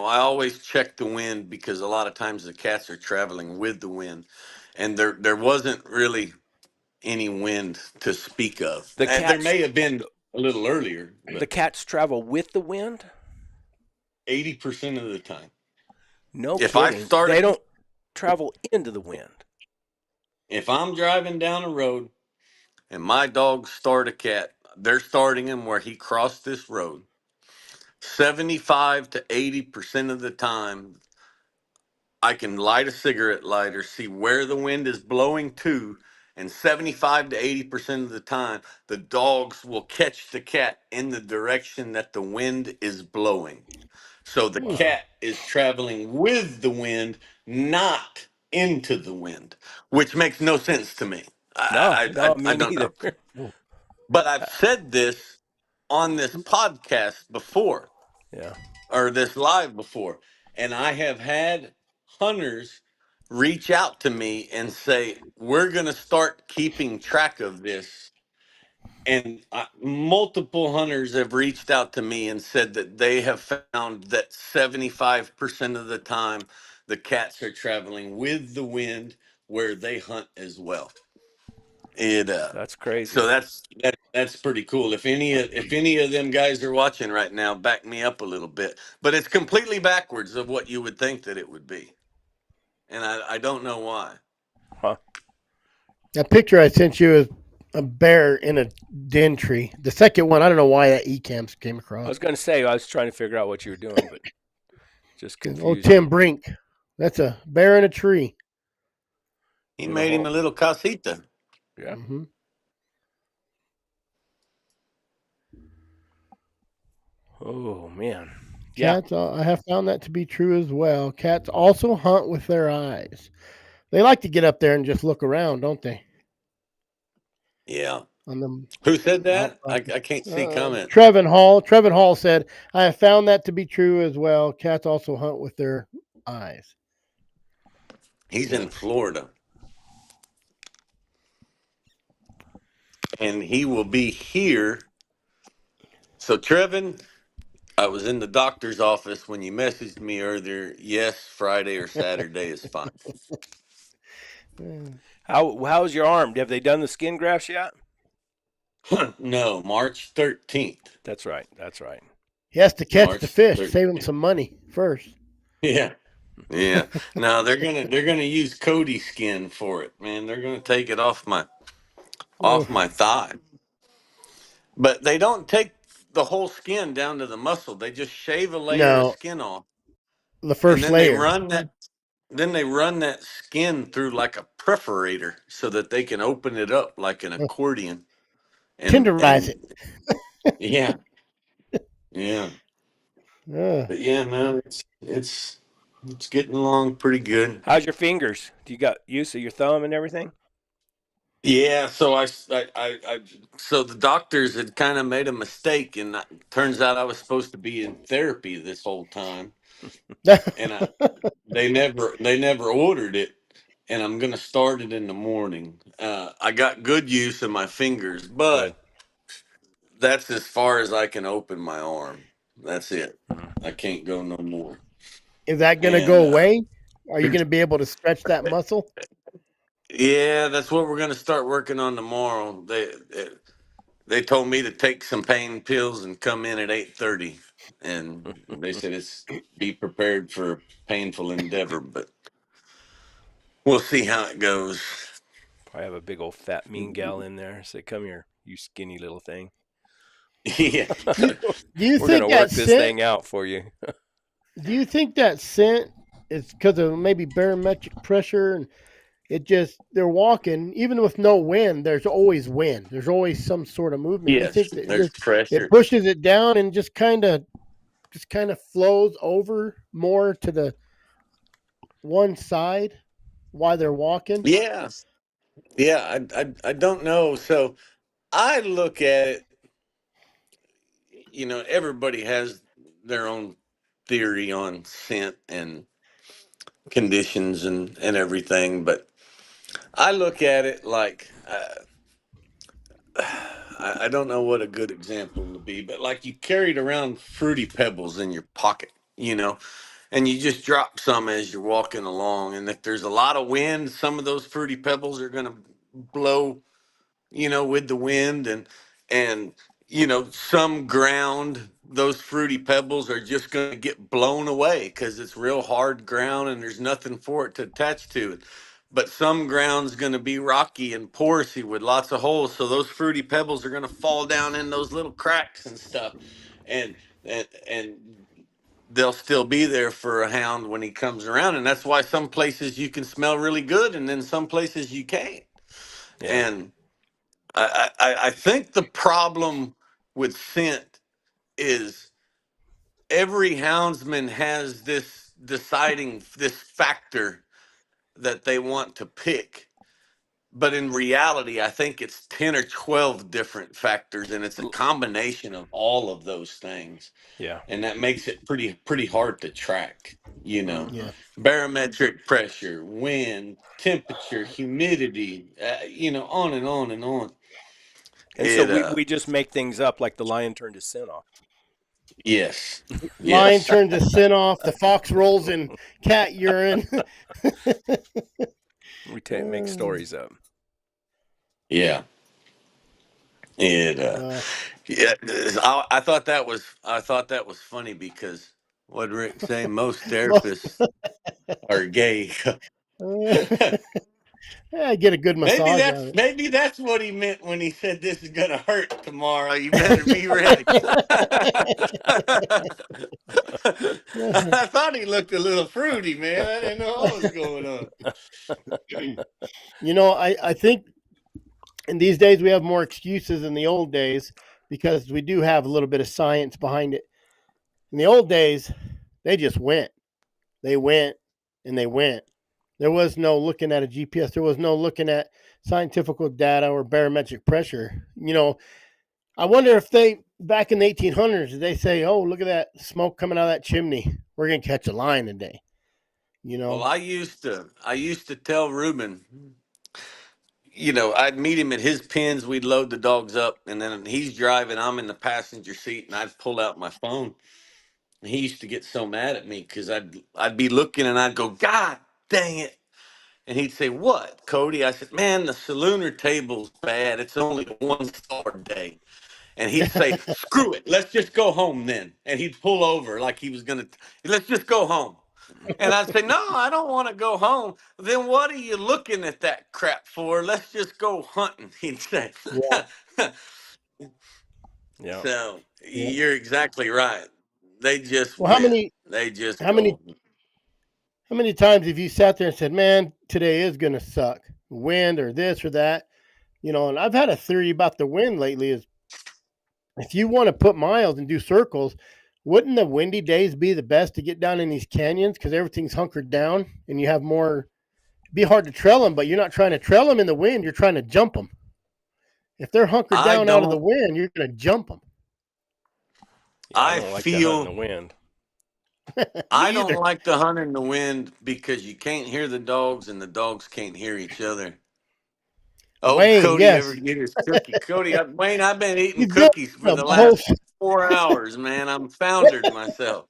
I always check the wind because a lot of times the cats are traveling with the wind, and there wasn't really any wind to speak of. The There cats, may have been a little earlier, the but cats travel with the wind. 80% of the time, No if I kidding. start They a, don't travel into the wind. if I'm driving down a road and my dogs start a cat, they're starting him where he crossed this road. 75 to 80% of the time, I can light a cigarette lighter, see where the wind is blowing to, and 75 to 80% of the time, the dogs will catch the cat in the direction that the wind is blowing. So the Hmm. cat is traveling with the wind, not into the wind, which makes no sense to me. No, no, I me don't know. neither. But I've said this on this podcast before, Yeah, or this live before, and I have had hunters reach out to me and say, we're going to start keeping track of this. And multiple hunters have reached out to me and said that they have found that 75% of the time the cats are traveling with the wind where they hunt as well. It that's so crazy. that's pretty cool. If any of them guys are watching right now, back me up a little bit. But it's completely backwards of what you would think that it would be, and I don't know why. Huh. That picture I sent you is a bear in a den tree. The second one, I don't know why that eCams came I across. was going to say, I was trying to figure out what you were doing, but just Old confused me. Tim Brink. That's a bear in a tree. He In a made him a hole. little casita. Yeah. Hmm. Oh, man. Yeah. Cats, I have found that to be true as well. Cats also hunt with their eyes. They like to get up there and just look around, don't they? Yeah, on them Who said that? I, outside. I can't see comments. Trevin Hall said, "I have found that to be true as well. Cats also hunt with their eyes." He's Yeah. in Florida, and he will be here. So, Trevin, I was in the doctor's office when you messaged me earlier. Yes, Friday or Saturday is fine. How's your arm? Have they done the skin grafts yet? No, March 13th. That's right. That's right. He has to catch the March fish, save him 13th. some money first. Yeah. Yeah. No, they're gonna use Cody skin for it, man. They're gonna take it off my thigh. But they don't take the whole skin down to the muscle. They just shave a layer of No, skin off. the And first layer. then they run that skin through like a perforator so that they can open it up like an accordion. Tenderize And it. yeah, yeah. Uh, But yeah, no, it's getting along pretty good. How's your fingers? Do you got use of your thumb and everything? Yeah, so so the doctors had kind of made a mistake, and turns out I was supposed to be in therapy this whole time, and they never ordered it, and I'm gonna start it in the morning. I got good use of my fingers, Good. but that's as far as I can open my arm. That's it. Mhm. I can't go no more. is that going to And go away? Are you going to be able to stretch that muscle? yeah, that's what we're gonna start working on tomorrow. They told me to take some pain pills and come in at 8:30, and they said it's be prepared for a painful endeavor, but we'll see how it goes. Probably have a big old fat mean gal in there. Say, come here, you skinny little thing. Yeah. Do you, do you We're gonna think that work this scent? thing out for you. Do you think that scent is because of maybe barometric pressure and it just they're walking even with no wind? There's always wind. There's always some sort of movement. Do you Yes, think that there's it pressure. pushes it down and just kind of flows over more to the one side while they're walking? Yeah, yeah. I don't know. So I look at it. Everybody has their own theory on scent and conditions and everything, but I look at it like I don't know what a good example would be, but like you carried around fruity pebbles in your pocket, and you just drop some as you're walking along. And if there's a lot of wind, some of those fruity pebbles are going to blow, with the wind, and some ground, those fruity pebbles are just going to get blown away because it's real hard ground and there's nothing for it to attach to. But some ground's going to be rocky and porosy with lots of holes, so those fruity pebbles are going to fall down in those little cracks and stuff, and they'll still be there for a hound when he comes around. And that's why some places you can smell really good, and then some places you can't. Yeah. And I think the problem with scent is every houndsman has this factor that they want to pick. But in reality, I think it's 10 or 12 different factors, and it's a combination of all of those things. Yeah. And that makes it pretty hard to track, Hmm. Yeah. barometric pressure, wind, temperature, humidity, on and on and on. And so It we just make things up like the lion turned his scent off. Yes. Lion Yes. turns the scent off. The fox rolls in cat urine. We make stories up. Yeah. It Well, yeah, I thought that was funny because what Rick say, most most, therapists are gay. I get a good maybe massage out that's of maybe that's what he meant when he said this is gonna hurt tomorrow. You better be ready. it. I thought he looked a little fruity, man. I didn't know what was going on. I think in these days we have more excuses than the old days because we do have a little bit of science behind it. In the old days, they just went. They went and they went. There was no looking at a GPS. There was no looking at scientific data or barometric pressure. I wonder if they back in the 1800s did they say, "Oh, look at that smoke coming out of that chimney. We're gonna catch a lion today." You Well, know. I used to tell Ruben, I'd meet him at his pens. We'd load the dogs up, and then he's driving. I'm in the passenger seat, and I'd pull out my phone. And he used to get so mad at me because I'd be looking, and I'd go, "God dang it!" And he'd say, "What, Cody?" I said, "Man, the Salooner table's bad. It's only a 1 star day." And he'd say, "Screw it. Let's just go home then." And he'd pull over like he was going to, "Let's just go home." And I'd say, "No, I don't want to go home." "Then what are you looking at that crap for? Let's just go hunting," he'd say. Yeah. Yeah. So Yeah. you're exactly right. They just Well, how win. many They just how many go. how many times have you sat there and said, "Man, today is gonna suck, wind or this or that"? And I've had a theory about the wind lately. Is if you want to put miles and do circles, wouldn't the windy days be the best to get down in these canyons because everything's hunkered down and you have more? It'd be hard to trail them, but you're not trying to trail them in the wind. You're trying to jump them. If they're hunkered I down out of the don't, wind, you're going to jump them. Yeah, I I don't like to hunt in feel, the wind. I Me don't either. like to hunt in the wind because you can't hear the dogs and the dogs can't hear each other. Oh, Wayne, Cody ever yes, get his cookie? Wayne, I've been eating he's been cookies for a the whole. last 4 hours, man. I'm foundered myself.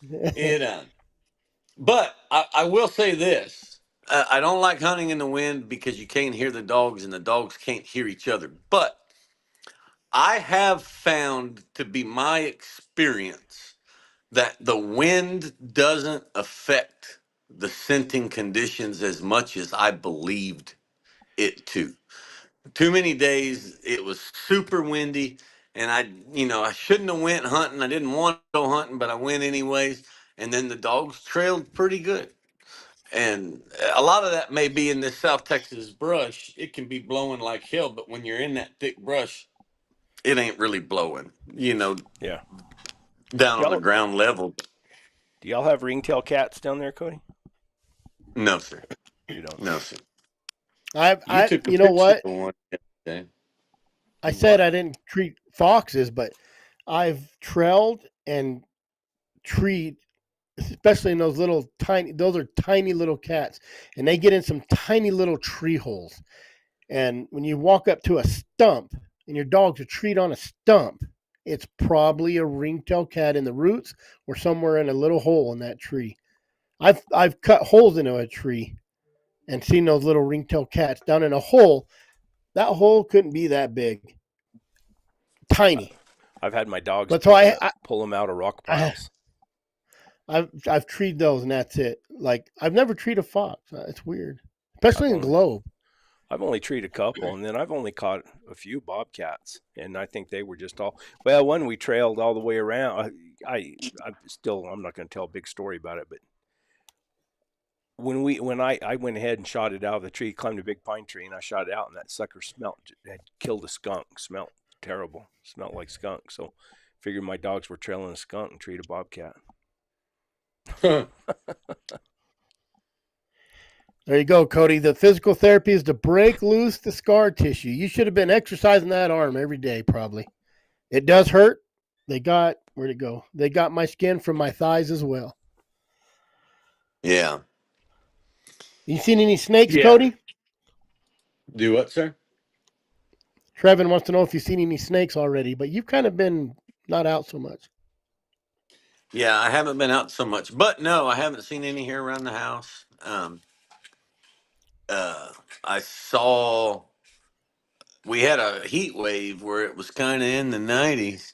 You know. But I will say this. I don't like hunting in the wind because you can't hear the dogs and the dogs can't hear each other. But I have found to be my experience that the wind doesn't affect the scenting conditions as much as I believed it to. Too many days it was super windy, and I shouldn't have went hunting. I didn't want to go hunting, but I went anyways. And then the dogs trailed pretty good. And a lot of that may be in this South Texas brush. It can be blowing like hell, but when you're in that thick brush, it ain't really blowing, Yeah. down Do on the y'all ground level. do y'all have ringtail cats down there, Cody? No, sir. You don't. No, sir. You I, took a you know picture what? of one yesterday. I said What? I didn't treat foxes, but I've trailed and treat, especially in those little tiny. Those are tiny little cats, and they get in some tiny little tree holes. And when you walk up to a stump and your dog's a treat on a stump, it's probably a ringtail cat in the roots or somewhere in a little hole in that tree. I've cut holes into a tree and seen those little ringtail cats down in a hole. That hole couldn't be that big, tiny. I've had my dogs But so pull them out of rock I piles. I've treated those and that's it. Like I've never treated a fox. It's weird, I've especially in only Globe. I've only treated a couple, and then I've only caught a few bobcats, and I think they were just all well. One we trailed all the way around. I'm not going to tell a big story about it, but when I went ahead and shot it out of the tree, climbed a big pine tree, and I shot it out, and that sucker had killed a skunk. Smelled terrible. Smelled like skunk. So figured my dogs were trailing a skunk and treated a bobcat. There you go, Cody. The physical therapy is to break loose the scar tissue. You should have been exercising that arm every day, probably. It does hurt. Where'd it go? They got my skin from my thighs as well. Yeah. You seen any snakes, Yeah. Cody? Do what, sir? Trevin wants to know if you've seen any snakes already, but you've kind of been not out so much. Yeah, I haven't been out so much, but no, I haven't seen any here around the house. Uh, I saw we had a heat wave where it was kind of in the 90s.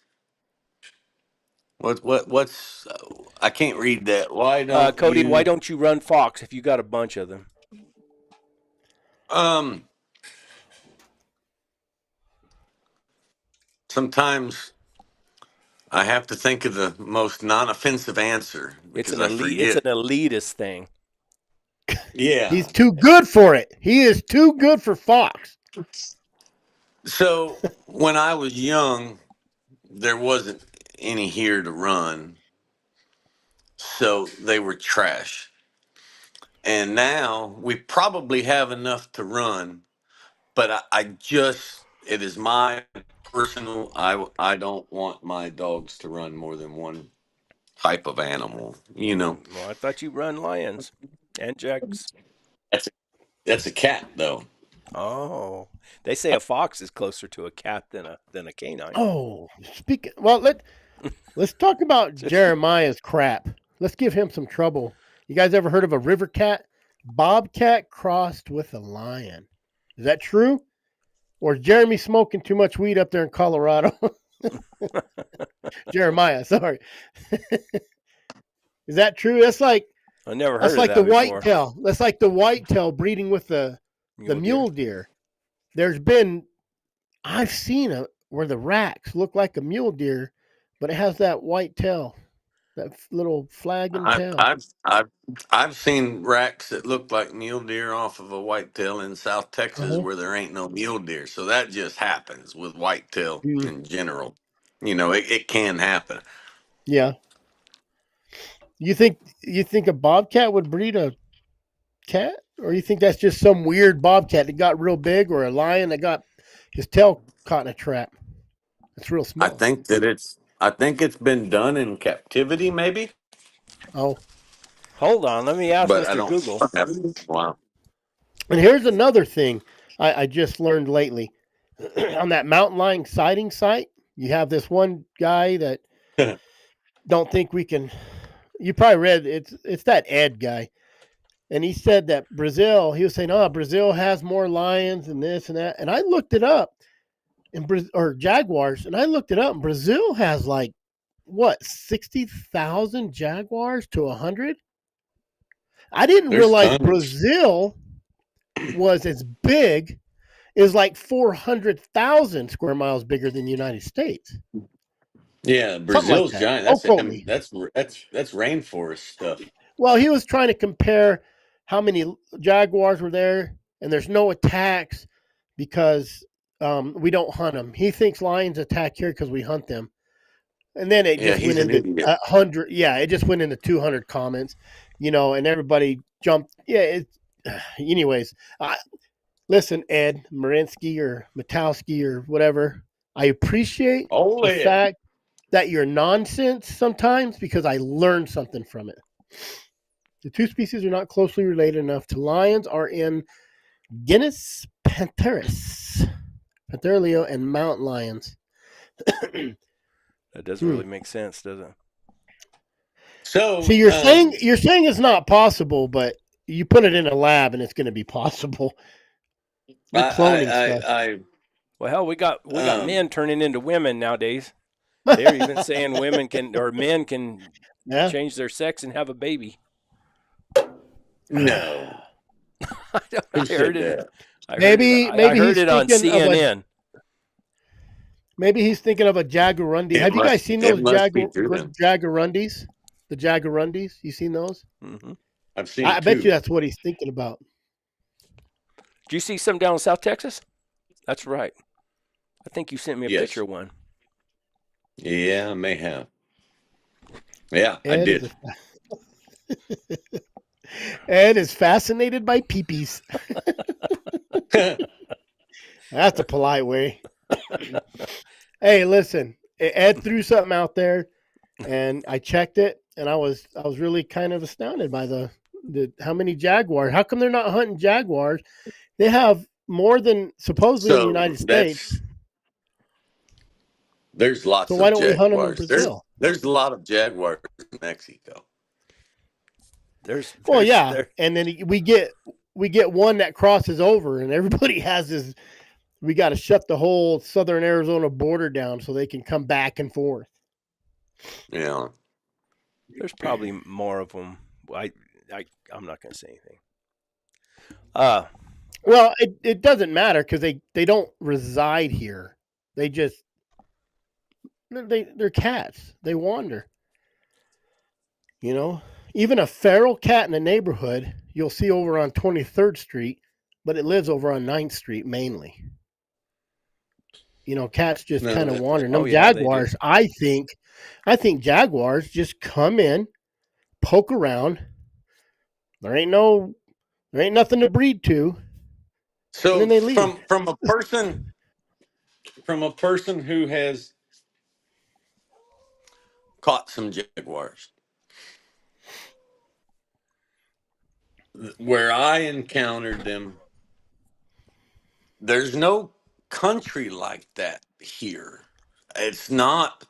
What's I can't read that. Why don't Cody, why you? don't you run fox if you got a bunch of them? Um, sometimes I have to think of the most non-offensive answer because I It's an forget. elitist thing. Yeah. He's too good for it. He is too good for Fox. So when I was young, there wasn't any here to run, so they were trash. And now we probably have enough to run, but it is my personal, I don't want my dogs to run more than one type of animal, you know. Well, I thought you run lions and jags. That's that's a cat though. Oh, they say a fox is closer to a cat than a canine. Oh, let's talk about Jeremiah's crap. Let's give him some trouble. You guys ever heard of a river cat? Bobcat crossed with a lion. Is that true? Or is Jeremy smoking too much weed up there in Colorado? Jeremiah, sorry. Is that true? I never That's heard of like the that before. whitetail. That's like the whitetail breeding with the mule deer. I've seen it where the racks look like a mule deer, but it has that white tail, that little flagging I've tail. I've I've I've seen racks that look like mule deer off of a whitetail in South Texas Uh-huh. where there ain't no mule deer. So that just happens with whitetail Mm, in general. You know, it can happen. yeah. You think a bobcat would breed a cat, or you think that's just some weird bobcat that got real big, or a lion that got his tail caught in a trap? That's real small. I think it's been done in captivity, maybe, Oh, Hold on, let me ask but I Mr. don't Google. have. Wow. and here's another thing I just learned lately. On that mountain lion sighting site, you have this one guy that don't think we can. You probably read it's that Ed guy, and he said that Brazil. He was saying, "Oh, Brazil has more lions and this and that." And I looked it up, or jaguars, and I looked it up. And Brazil has like what 60,000 jaguars to 100. I didn't There's realize tons. Brazil was as big is like 400,000 square miles bigger than the United States. Yeah, Something like Brazil's that. giant. Don't That's quote I mean, me. that's rainforest stuff. Well, he was trying to compare how many jaguars were there, and there's no attacks because we don't hunt them. He thinks lions attack here because we hunt them. And then it Yeah, just went he's an into idiot. 100. Yeah, it just went into 200 comments, and everybody jumped. Yeah, anyways, listen, Ed Marinsky or Matowski or whatever. I appreciate Oh the yeah. fact that you're nonsense sometimes because I learned something from it. The two species are not closely related enough to lions are in genus Pantheris, Pantherolio, and mountain lions. That doesn't really make sense, does it? See, So you're saying it's not possible, but you put it in a lab and it's going to be possible. They're cloning stuff. Well, hell, we got um men turning into women nowadays. They're even saying women can or men can Yeah. change their sex and have a baby. no. I Who heard said it. that? I heard it. Maybe I maybe heard he's it on thinking of a CNN. maybe he's thinking of a Jagarundi. Have you guys seen It those must be true then. Jagarundis? The Jagarundis? You seen those? Mm-hmm. I've seen I bet you two. that's what he's thinking about. Do you see some down in South Texas? That's right. I think you sent me a picture Yes. of one. Yeah, I may have. Yeah, I Ed is did. a, Ed is fascinated by peepees. That's a polite way. Hey, listen, Ed threw something out there, and I checked it, and I was really kind of astounded by the how many jaguars. How come they're not hunting jaguars? They have more than supposedly in the So United States. there's So lots why of don't we hunt them in jaguars. Brazil? There's a lot of jaguars in Mexico. There's Well, there's yeah, there. and then we get one that crosses over, and everybody has this. We got to shut the whole southern Arizona border down so they can come back and forth. Yeah. There's probably more of them. I'm not going to say anything. Well, it doesn't matter because they don't reside here. They just they're cats. They wander. You know, even a feral cat in a neighborhood you'll see over on 23rd Street, but it lives over on 9th Street mainly. Cats just No, kind of wander. Oh Them yeah, they do. jaguars, I think jaguars just come in, poke around. There ain't nothing to breed to. And So then they leave. from a person who has caught some jaguars, where I encountered them, there's no country like that here. It's not.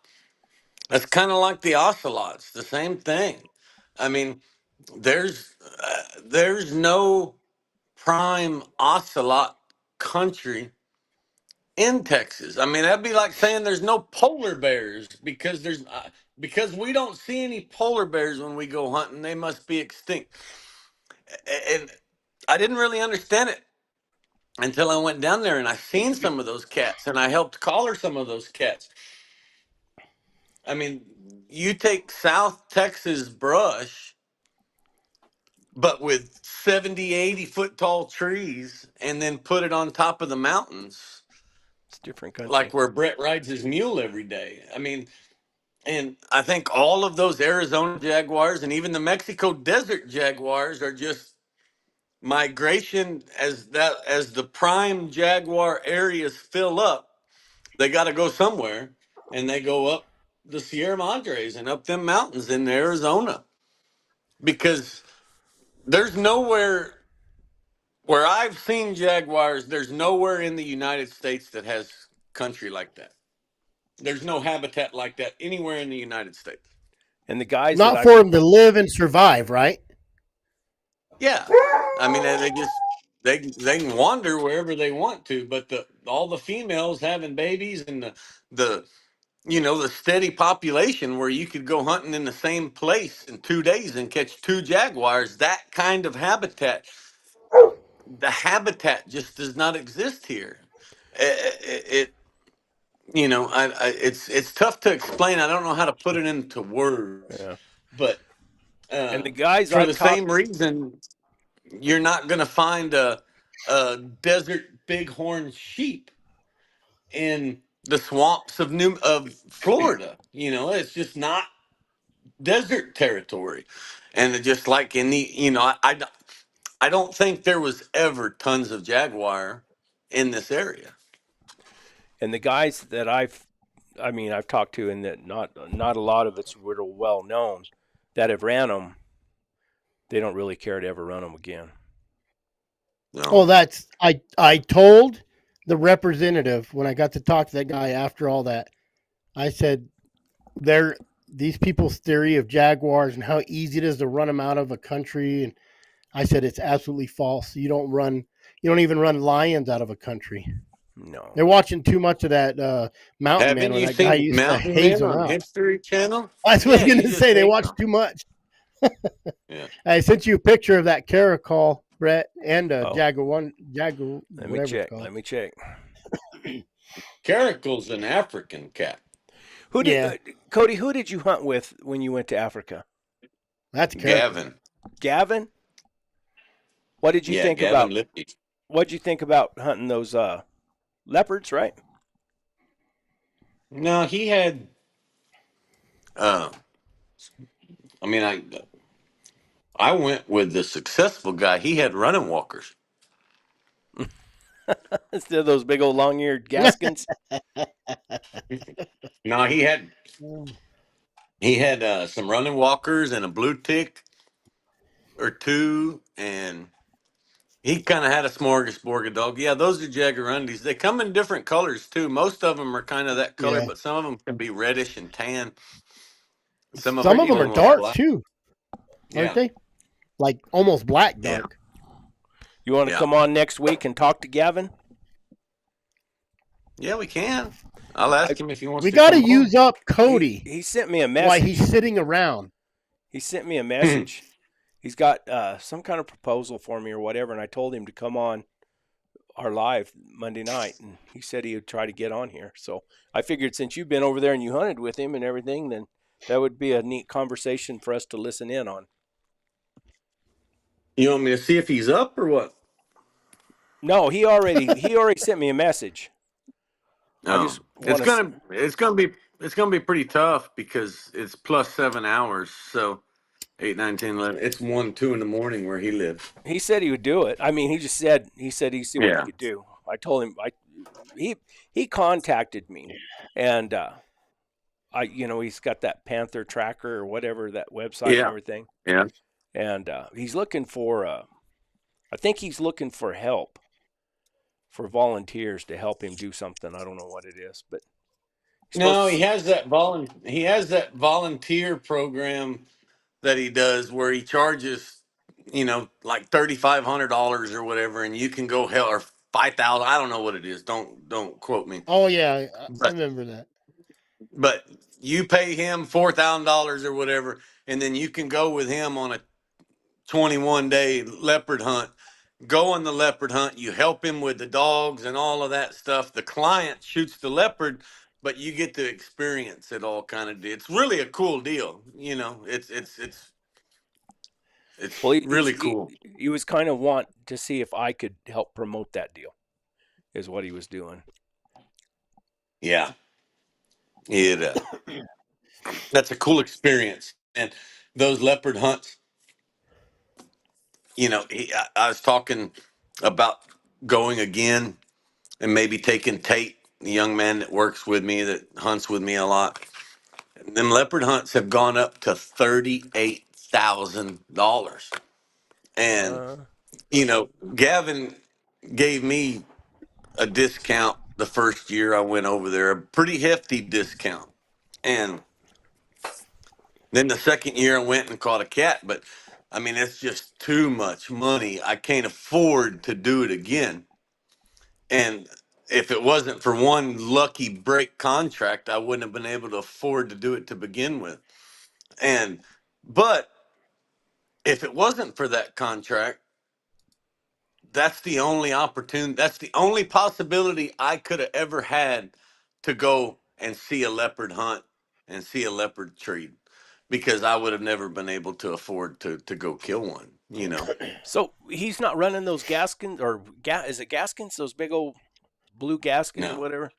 That's kind of like the ocelots, the same thing. I mean, there's no prime ocelot country in Texas. I mean, that'd be like saying there's no polar bears because we don't see any polar bears when we go hunting. They must be extinct. And I didn't really understand it until I went down there and I seen some of those cats and I helped collar some of those cats. I mean, you take South Texas brush, but with 70, 80 foot tall trees, and then put it on top of the mountains, It's different country. like where Brett rides his mule every day. I mean, and I think all of those Arizona jaguars and even the Mexico desert jaguars are just migration as the prime jaguar areas fill up. They got to go somewhere, and they go up the Sierra Madres and up them mountains in Arizona because there's nowhere where I've seen jaguars. There's nowhere in the United States that has country like that. There's no habitat like that anywhere in the United States. And the guys that Not I've for them to live and survive, right? Yeah, I mean they just they can wander wherever they want to, but the all the females having babies and the the steady population where you could go hunting in the same place in 2 days and catch two jaguars. That kind of habitat, the habitat just does not exist here. It it's tough to explain. I don't know how to put it into words, yeah. but And the guys for I've the talked same reason, you're not going to find a desert bighorn sheep in the swamps of Florida. It's just not desert territory, and just like in the I don't think there was ever tons of jaguar in this area. and the guys that I've talked to, and that not a lot of it's real well known that have ran them. They don't really care to ever run them again. Oh, No, that's I told the representative when I got to talk to that guy after all that. I said they're these people's theory of jaguars and how easy it is to run them out of a country, and I said it's absolutely false. You don't even run lions out of a country. No. They're watching too much of that Mountain Man haven't when you that guy seen used to Mountain haze Men them on out. History Channel? That's what I Yeah, was going you to just say. They hate watch them. too much. Yeah. I sent you a picture of that caracol, Brett, and a Oh, jaguar, let me whatever it's check. called. Let me check. Caracal's an African cat. Who did Yeah, Cody? Who did you hunt with when you went to Africa? that's caracal. Gavin. Gavin. What did you Yeah, think Gavin about? Lippy. What did you think about hunting those leopards? Right. No, he had. Uh, I mean, I went with the successful guy. He had running walkers. Instead of those big old long-eared Gaskins. No, he had some running walkers and a blue tick or two, and he kind of had a smorgasbord of dog. Yeah, those are jaguarundis. They come in different colors too. Most of them are kind of that color, Yeah, but some of them can be reddish and tan. Some of some them of them are even look dark black. too, aren't Yeah, they? Like almost black yeah, dark. You want to yeah, come on next week and talk to Gavin? yeah. We can. I'll I ask him if he wants We to got to come on. use up he Cody he sent me a while he's message. sitting around. He sent me a message. He's got some kind of proposal for me or whatever, and I told him to come on our live Monday night, and he said he would try to get on here. So I figured since you've been over there and you hunted with him and everything, then that would be a neat conversation for us to listen in on. You want me to see if he's up or what? No, he already sent me a message. I Oh, just want to. it's gonna be pretty tough because it's plus 7 hours. So 8, 9, 10, 11. It's 1, 2 in the morning where he lives. He said he would do it. I mean, he said he'd see what he Yeah. could do. I told him he he contacted me, and he's got that Panther tracker or whatever, that website and Yeah. everything, Yeah. and he's looking for I think he's looking for help, for volunteers to help him do something. I don't know what it is, but he's No, supposed he has that volunteer program that he does where he charges, like $3,500 or whatever, and you can go hell or 5,000. I don't know what it is. Don't quote me. Oh yeah, I But remember that. but you pay him $4,000 or whatever, and then you can go with him on a 21-day leopard hunt. Go on the leopard hunt. You help him with the dogs and all of that stuff. The client shoots the leopard, but you get to experience it all kind of. It's really a cool deal. It's well, really cool. he was kind of want to see if I could help promote that deal, is what he was doing. Yeah, it that's a cool experience. And those leopard hunts, I was talking about going again and maybe taking Tate, the young man that works with me that hunts with me a lot. Them leopard hunts have gone up to $38,000, and Uh, Gavin gave me a discount the first year I went over there, a pretty hefty discount, and then the second year I went and caught a cat. But I mean, it's just too much money. I can't afford to do it again. And if it wasn't for one lucky break contract, I wouldn't have been able to afford to do it to begin with. And but if it wasn't for that contract, that's the only opportunity, that's the only possibility I could have ever had to go and see a leopard hunt and see a leopard treat, because I would have never been able to afford to go kill one. so he's not running those Gaskins, or is it Gaskins? Those big old blue Gaskins or No. whatever.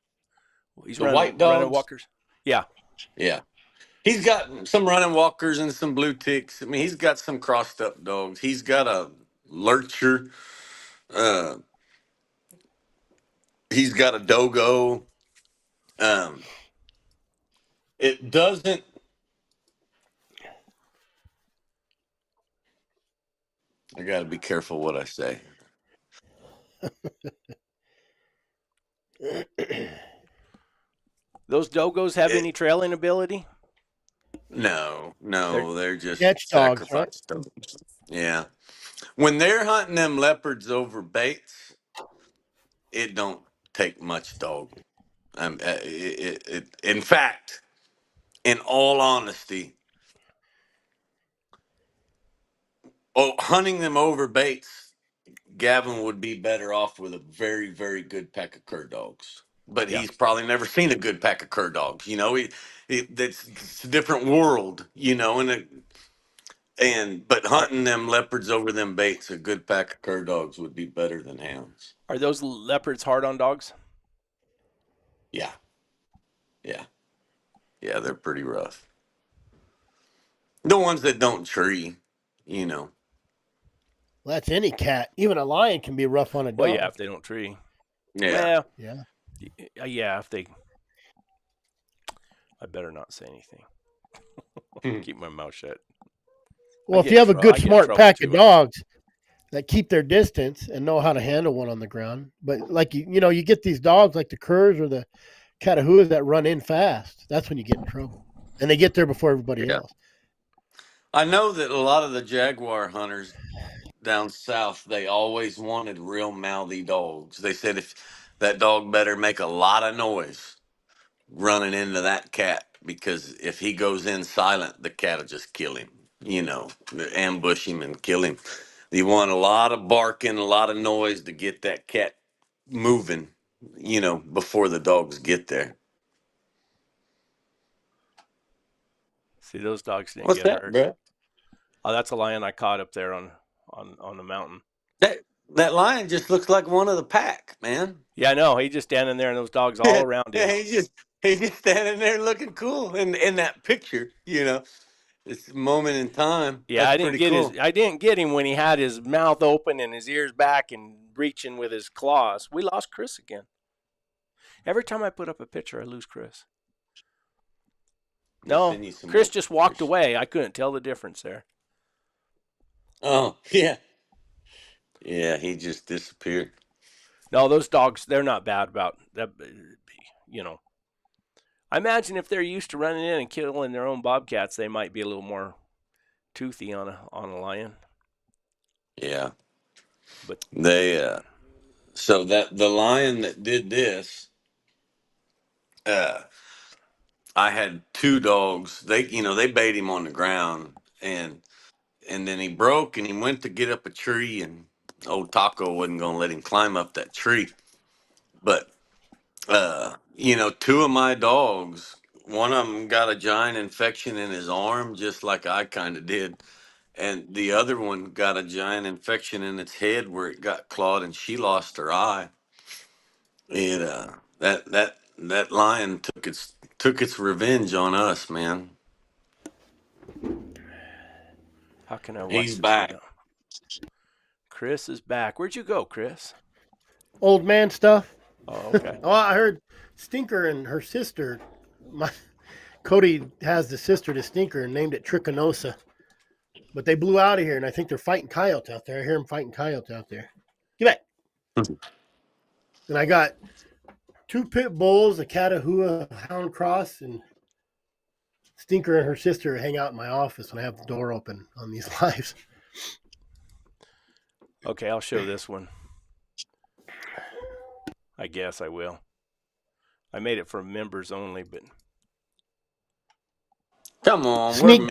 He's The white running dogs, walkers. Yeah. yeah. He's got some running walkers and some blue ticks. I mean, he's got some crossed up dogs. He's got a lurcher. Uh, he's got a dogo. Um, it doesn't. I got to be careful what I say. Those Dogos have It, any trailing ability? They're they're just Sketch dogs, right? sacrifice dogs. Yeah, when they're hunting them leopards over baits, it don't take much dog. In fact, in all honesty, hunting them over baits, Gavin would be better off with a very, very good pack of cur dogs. But Yeah. he's probably never seen a good pack of cur dogs. It's a different world, but hunting them leopards over them baits, a good pack of cur dogs would be better than hounds. Are those leopards hard on dogs? Yeah, yeah, yeah. They're pretty rough. The ones that don't tree, you know. Well, that's any cat. Even a lion can be rough on a Well, yeah, dog. if they don't tree. Yeah. Well, Yeah. yeah, if they. I better not say anything. Keep my mouth shut. Well, if you have a good, I get in smart trouble pack of too. dogs that keep their distance and know how to handle one on the ground, but like you get these dogs like the curs or the Catahoula that run in fast. That's when you get in trouble, and they get there before everybody Yeah. else. I know that a lot of the jaguar hunters down south, they always wanted real mouthy dogs. They said if that dog better make a lot of noise running into that cat, because if he goes in silent, the cat will just kill him, ambush him and kill him. You want a lot of barking, a lot of noise to get that cat moving, before the dogs get there. See, those dogs didn't What's get that, hurt. bro? Oh, that's a lion I caught up there on the mountain. That lion just looks like one of the pack, man. Yeah, I know. He just standing there, and those dogs all Yeah, around him. he's just standing there looking cool in that picture. It's a moment in time. Yeah, That's pretty cool. I didn't get him when he had his mouth open and his ears back and reaching with his claws. We lost Chris again. Every time I put up a picture, I lose Chris. Let me No, send you some Chris more just walked pictures. away. I couldn't tell the difference there. Oh, yeah. Yeah, he just disappeared. No, those dogs, they're not bad about that. You know, I imagine if they're used to running in and killing their own bobcats, they might be a little more toothy on a lion. Yeah. But They so that the lion that did this, uh I had two dogs. They bait him on the ground, and then he broke and he went to get up a tree, and old Taco wasn't gonna let him climb up that tree. But two of my dogs, one of them got a giant infection in his arm, just like I kind of did, and the other one got a giant infection in its head where it got clawed, and she lost her eye. It that lion took its revenge on us, man. how can I watch He's this back. without? Chris is back. Where'd you go, Chris? Old man stuff. Oh, okay. Oh, I heard Stinker and her sister. My Cody has the sister to Stinker and named it Trichinosa. But they blew out of here, and I think they're fighting coyotes out there. I hear them fighting coyotes out there. Get back. And I got two pit bulls, a Catahoula hound cross, and Stinker and her sister hang out in my office when I have the door open on these lives. Okay, I'll show this one. I guess I will. I made it for members only, but Come on, Sneak. we're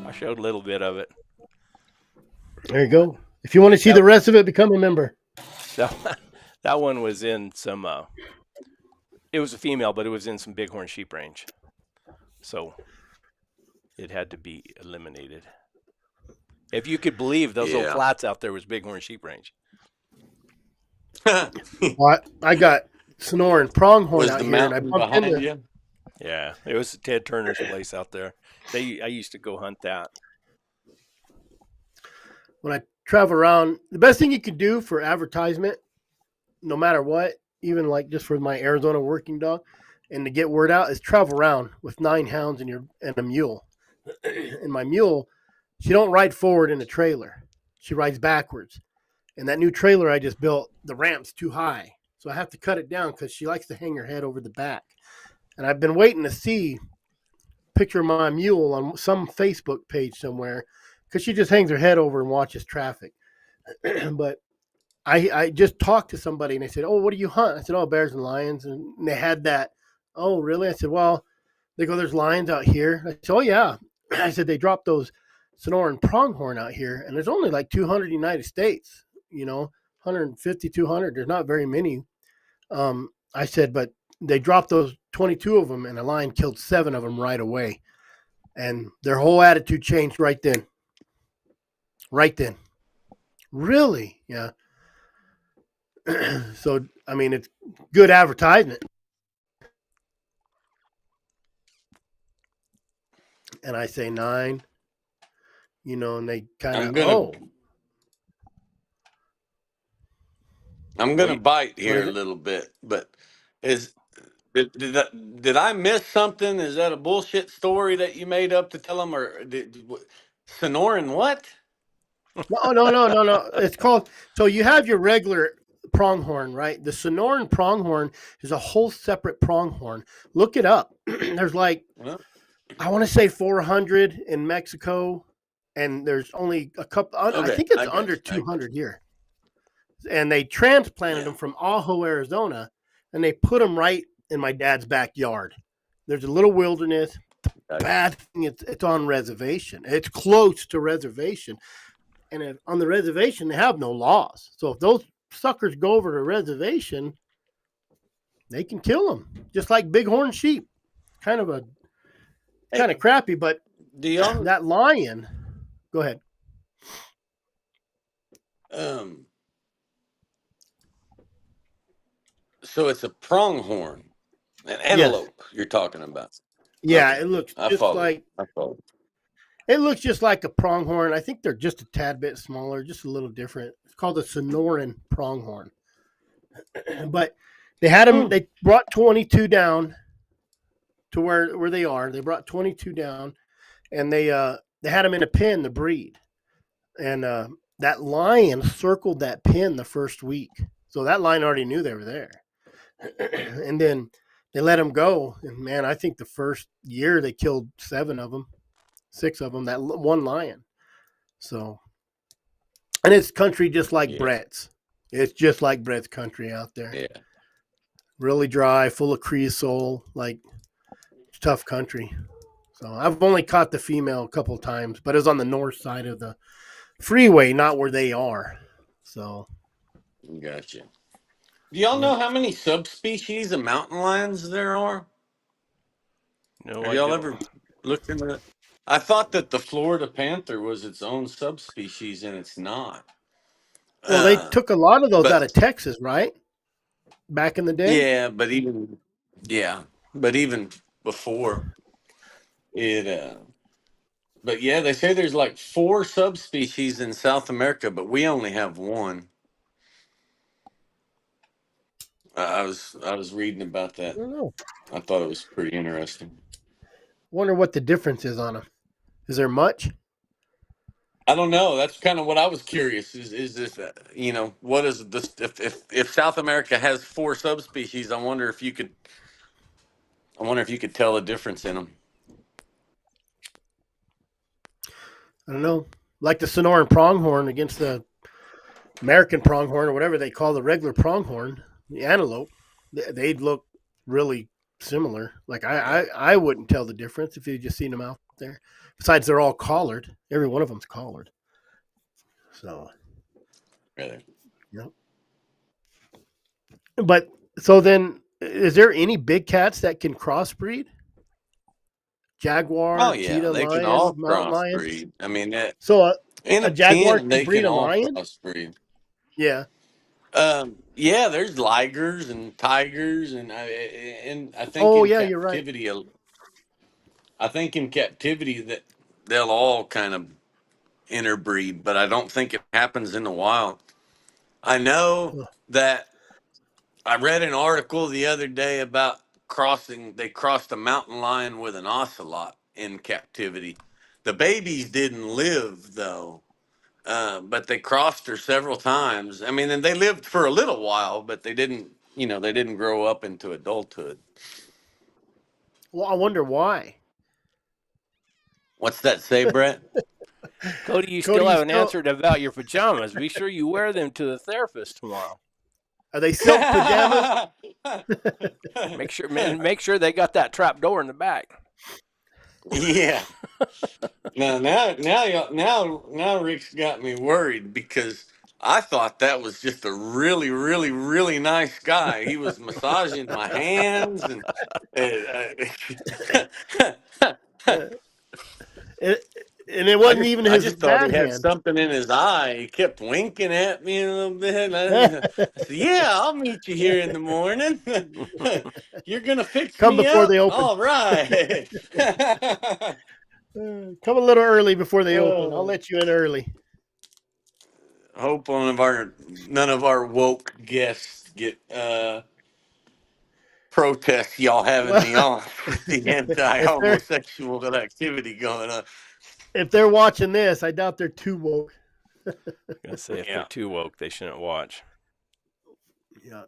I showed a little bit of it. There you go. If you want to see the rest of it, become a member. That one was in some. It was a female, but it was in some bighorn sheep range, so it had to be eliminated. If you could believe those old yeah. flats out there was bighorn sheep range. Well, I got Sonora and Pronghorn Was out the here, and I mountain bumped behind into. you? Yeah, it was Ted Turner's place out there. I used to go hunt that. When I travel around, the best thing you could do for advertisement, no matter what, even like just for my Arizona working dog, and to get word out, is travel around with 9 hounds and a mule. And my mule, she don't ride forward in a trailer; she rides backwards. And that new trailer I just built, the ramp's too high, so I have to cut it down because she likes to hang her head over the back. And I've been waiting to see a picture of my mule on some Facebook page somewhere because she just hangs her head over and watches traffic. But I just talked to somebody and they said, "Oh, what do you hunt?" I said, "Oh, bears and lions." And they had that. "Oh, really?" I said, "Well," they go, "There's lions out here." I said, "Oh, yeah." I said, "They dropped those Sonora and Pronghorn out here, and there's only like 200 United States, 150, 200. There's not very many." I said, "But they dropped those 22 of them, and a lion killed 7 of them right away." And their whole attitude changed right then. Right then. Really? Yeah. So, I mean, it's good advertisement. And I say 9, and they kind I'm of, gonna oh, I'm Well, gonna bite what here is a it? little bit, but is did I miss something? Is that a bullshit story that you made up to tell them, or Sonoran what? No, no, no, no, no. It's called, so you have your regular pronghorn, right? The Sonoran pronghorn is a whole separate pronghorn. Look it up. There's like, Well, I want to say 400 in Mexico. and there's only a couple. I Okay, think it's I got under you. I got 200 here, and they transplanted you. them from Ajo, Arizona, and they put them right in my dad's backyard. There's a little wilderness. Yeah. Bad thing, it's on reservation. It's close to reservation, and on the reservation they have no laws. So if those suckers go over to reservation, they can kill them, just like bighorn sheep. Kind of a Hey, kind of crappy, but do y'all that lion. Go ahead. um so it's a pronghorn, an Yes. antelope you're talking about. Yeah, Okay. it looks I just follow you. like I follow a pronghorn. I think they're just a tad bit smaller, just a little different. It's called a Sonoran pronghorn. But they had them. you. They brought 22 down to where they are. They brought 22 down, and they had them in a pen to breed. And that lion circled that pen the first week, so that lion already knew they were there. And then they let them go, and man, I think the first year they killed 7 of them, 6 of them. That one lion. So, and it's country just like Yeah. Brett's. It's just like Brett's country out there. Yeah. Really dry, full of creosote, like tough country. So I've only caught the female a couple of times, but it was on the north side of the freeway, not where they are. So, Gotcha. Do y'all yep. know how many subspecies of mountain lions there are? No, Have I y'all don't. ever looked into that? I thought that the Florida panther was its own subspecies, and it's not. Well, they Uh, took a lot of those out of but Texas, right? Back in the day. yeah, but even before it, but yeah, they say there's like four subspecies in South America, but we only have one. I was reading about I that. don't know. I thought it was pretty interesting. Wonder what the difference is on them. Is there much? I don't know. That's kind of what I was curious. Is this what is this? If South America has four subspecies, I wonder if you could tell the difference in them. I don't know. Like the Sonoran pronghorn against the American pronghorn or whatever they call the regular pronghorn, the antelope, they'd look really similar. Like I wouldn't tell the difference if you just seen them out there. Besides, they're all collared. Every one of them's collared. So, Really? yeah. But so then, is there any big cats that can crossbreed? Oh Jaguar, yeah, cheetah, they can lion, all mountain lion. crossbreed. I mean, So in a a jaguar pen, can they breed can a all lion. crossbreed. Yeah. Yeah, there's ligers and tigers, and I think Oh in yeah, you're right. captivity, that they'll all kind of interbreed, but I don't think it happens in the wild. I know Huh. that I read an article the other day about they crossed a mountain lion with an ocelot in captivity. The babies didn't live though, but they crossed her several times. I mean, and they lived for a little while, but they didn't grow up into adulthood. Well, I wonder why. What's that say, Brett? Cody, you Cody, still you haven't still answered about your pajamas. Be sure you wear them to the therapist tomorrow. are they silk pajamas? Make sure they got that trap door in the back. Yeah. Now Rick's got me worried because I thought that was just a really, really, really nice guy. He was massaging my hands uh, Uh, it, and it I wasn't just even I his just thought he bad had hand. something in his eye. He kept winking at me a little bit. I said, "Yeah, I'll meet you here in the morning. You're gonna fix Come me before up, they open. all right." Come a little early before they open. I'll Oh. let you in early. Hope none of our woke guests get protests y'all having Well, me on with the if they're anti-homosexual activity going on. if they're watching this, I doubt they're too woke. I'm gonna say if they're Yeah. too woke, they shouldn't watch. Yeah.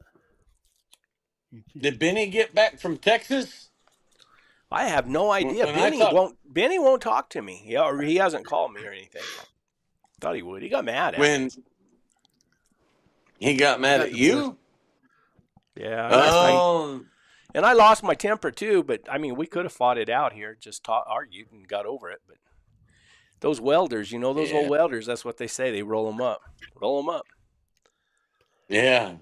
Did Benny get back from Texas? I have no idea. When I thought Benny won't talk to me. Yeah, or he hasn't called me or anything. Thought he would. He got mad at me. when he got He mad got at divorced. you, Yeah, oh and I lost my temper too. But I mean, we could have fought it out here, just argued and got over it. But those welders, those old yeah, welders. That's what they say. They roll them up. Roll them up. yeah.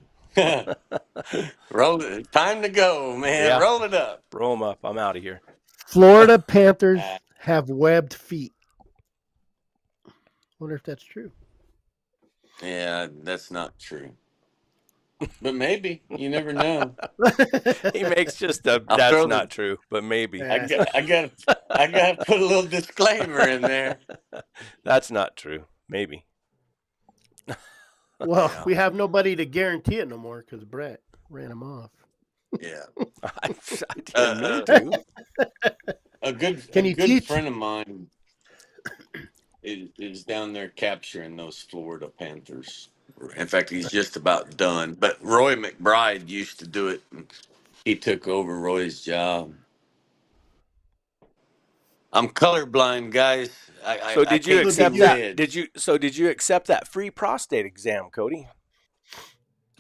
Roll it. Time to go, man. Yeah, Roll it up. roll them up. I'm out of here. Florida Panthers Ah, have webbed feet. Wonder if that's true. yeah, that's not true. But maybe. You never know. He makes just a I'll that's throw the not true, but maybe. I Yes. got I got to put a little disclaimer in there. That's not true. Maybe. Well, Yeah. we have nobody to guarantee it no more because Brett ran him off. Yeah. I didn't mean to. A Can you good teach? friend of mine is down there capturing those Florida Panthers. In fact, he's just about done. But Roy McBride used to do it. And he took over Roy's job. I'm colorblind, guys. So I did you can't So see did accept you? that? red. Did you accept that free prostate exam, Cody?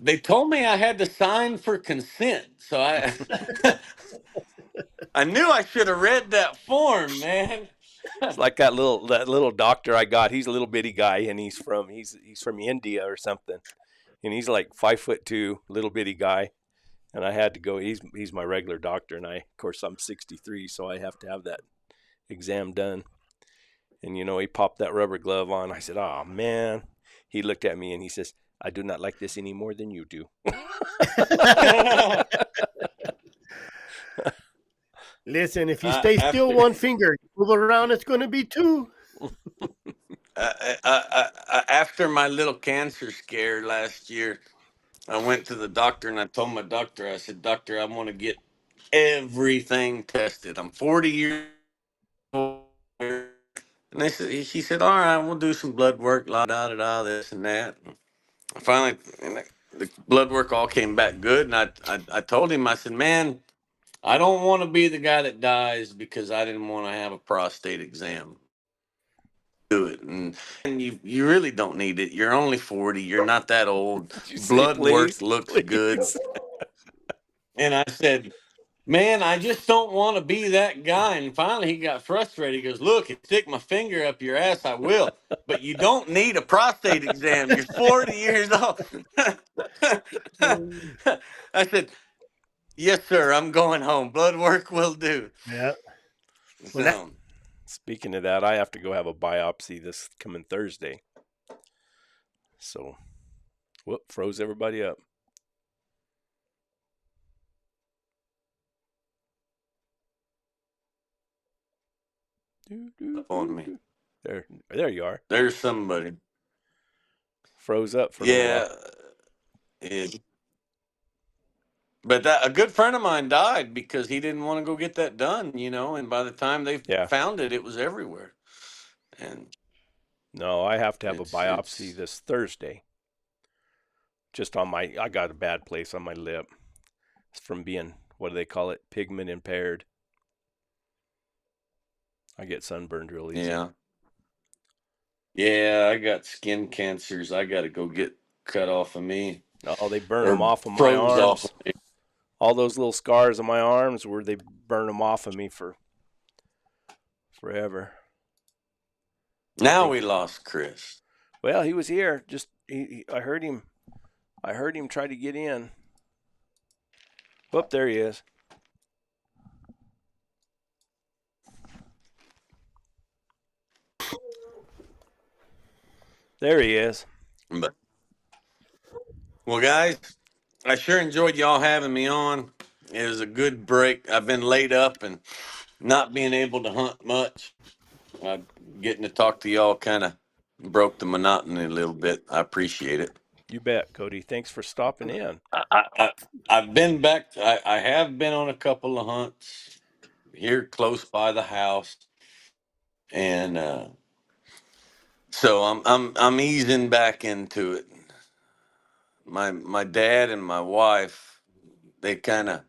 They told me I had to sign for consent, so I I knew I should have read that form, man. It's like that little doctor I got. He's a little bitty guy, and he's from India or something, and he's like 5'2", little bitty guy. And I had to go. He's my regular doctor, and of course I'm 63, so I have to have that exam done. And he popped that rubber glove on. I said, "Oh man." He looked at me and he says, "I do not like this any more than you do." Listen, if you stay still After one finger, you move around, it's going to be two. after my little cancer scare last year, I went to the doctor and I told my doctor, I said, "Doctor, I want to get everything tested. I'm 40 years old." And she said, "All right, we'll do some blood work, la da da da, this and that." And finally, the blood work all came back good, and I told him, I said, "Man, I don't want to be the guy that dies because I didn't want to have a prostate exam. Do it, and you really don't need it. You're only 40. You're not that old. Did you say Blood work please, looks good." please? And I said, "Man, I just don't want to be that guy." And finally, he got frustrated. He goes, "Look, if I stick my finger up your ass, I will. But you don't need a prostate exam. You're 40 years old." I said, "Yes, sir. I'm going home. Blood work will do." Yeah. Well, that, So, Speaking of that, I have to go have a biopsy this coming Thursday. So, whoop, froze everybody up. on me. There you are. There's somebody. Froze up for a little Yeah. while. But a good friend of mine died because he didn't want to go get that done, and by the time they Yeah. found it, it was everywhere. And No, I have to have a biopsy it's this Thursday. Just I got a bad place on my lip. It's from being, what do they call it? Pigment impaired. I get sunburned real easy. yeah. Yeah, I got skin cancers. I got to go get cut off of me Oh, they burn them or off of my froze off arms. of me. All those little scars on my arms where they burn them off of me for forever. Now we lost Chris. Well, he was here. Just I heard him. I heard him try to get in. Whoop, there he is. There he is. But well, guys, I sure enjoyed y'all having me on. It was a good break. I've been laid up and not being able to hunt much. Getting to talk to y'all kind of broke the monotony a little bit. I appreciate it. You bet, Cody. Thanks for stopping in. I've been back. I have been on a couple of hunts here close by the house, and so I'm easing back into it. My dad and my wife, they kind of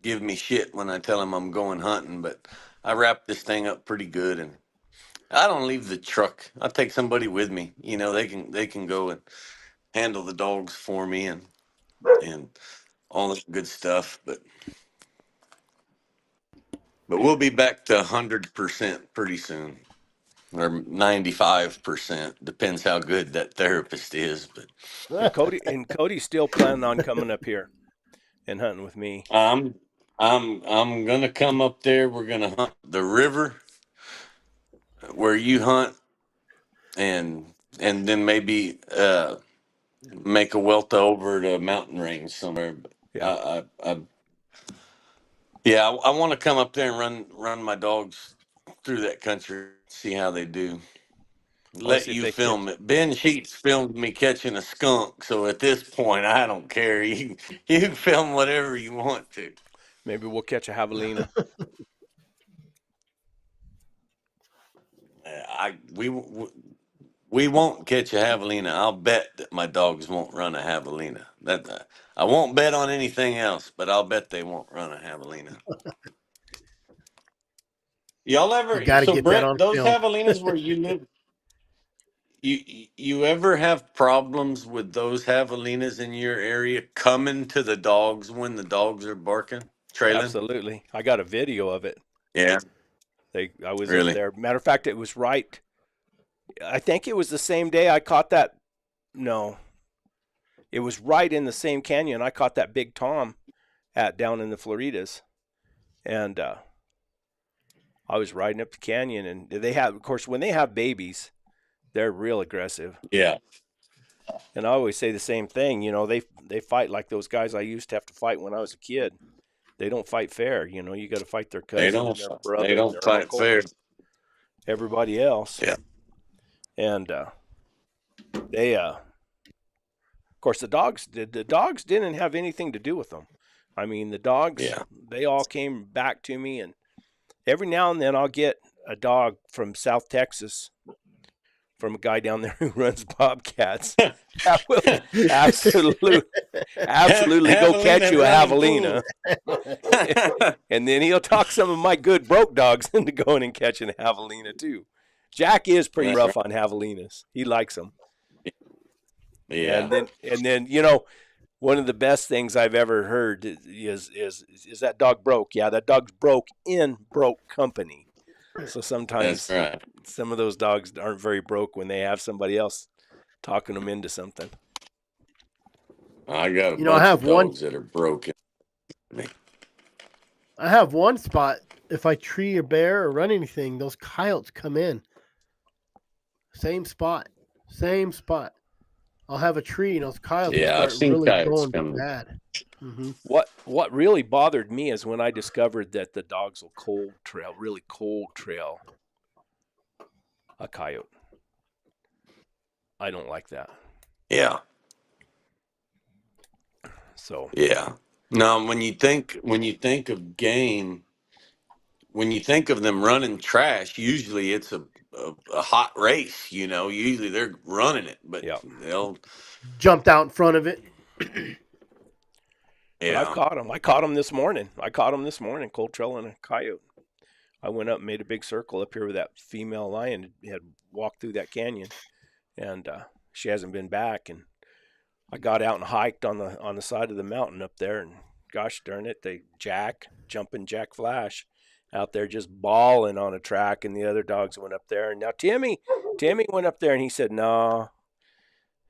give me shit when I tell them I'm going hunting, but I wrap this thing up pretty good, and I don't leave the truck. I take somebody with me. You know, they can go and handle the dogs for me and all this good stuff. But we'll be back to 100% pretty soon, or 95%. Depends how good that therapist is. But Cody's still planning on coming up here and hunting with me. I'm gonna come up there. We're gonna hunt the river where you hunt, and then maybe make a welta over to mountain range somewhere. But Yeah. yeah, I want to come up there and run my dogs through that country, see how they do. I'll Let see if you they catch. film it. Ben Sheets filmed me catching a skunk, so at this point, I don't care. You can film whatever you want to. Maybe we'll catch a javelina. I we won't catch a javelina. I'll bet that my dogs won't run a javelina. That I won't bet on anything else, but I'll bet they won't run a javelina. Y'all You ever? got to So get that Brett, on those film. javelinas where you live, you ever have problems with those javelinas in your area coming to the dogs when the dogs are barking, trailing? Absolutely. I got a video of it. Yeah, I was up really. there. Matter of fact, it was right. I think it was the same day I caught that. No, it was right in the same canyon. I caught that big tom at down in the Floridas, and I was riding up the canyon, and they have, of course, when they have babies, they're real aggressive. Yeah, And I always say the same thing. You know, they fight like those guys I used to have to fight when I was a kid. They don't fight fair. You know, you got to fight their they cousin don't and their they brother and don't their fight uncle fair. and everybody else. Yeah, And they, of course, the dogs didn't have anything to do with them. I mean, the dogs, yeah. they all came back to me, and every now and then I'll get a dog from South Texas from a guy down there who runs bobcats. That will absolutely, absolutely go catch Javelina you a running javelina, fool. and then he'll talk some of my good broke dogs into going and catching a javelina too. Jack is pretty That's rough right. on javelinas. He likes them. Yeah, And then you know, one of the best things I've ever heard is that dog broke. Yeah, that dog's broke in broke company. So that's sometimes right. some of those dogs aren't very broke when they have somebody else talking them into something. I got a You know, I bunch of have one. dogs that are broken. I have one spot. If I tree a bear or run anything, those coyotes come in. Same spot. Same spot. I'll have a tree and those coyotes will Yeah, I've start seen really coyotes going coming. bad. Hmm. What really bothered me is when I discovered that the dogs will really cold trail a coyote. I don't like that. Yeah, So yeah. Now, when you think of game, when you think of them running trash, usually it's a hot race. You know, usually they're running it, but yeah, they'll Jumped out in front of it. but I've yeah. caught them. I caught them this morning. Cold trailing a coyote. I went up and made a big circle up here where that female lion had walked through that canyon, and she hasn't been back. And I got out and hiked on the side of the mountain up there, and gosh darn it, jumping Jack Flash out there just bawling on a track, and the other dogs went up there. And now Timmy went up there, and he said no,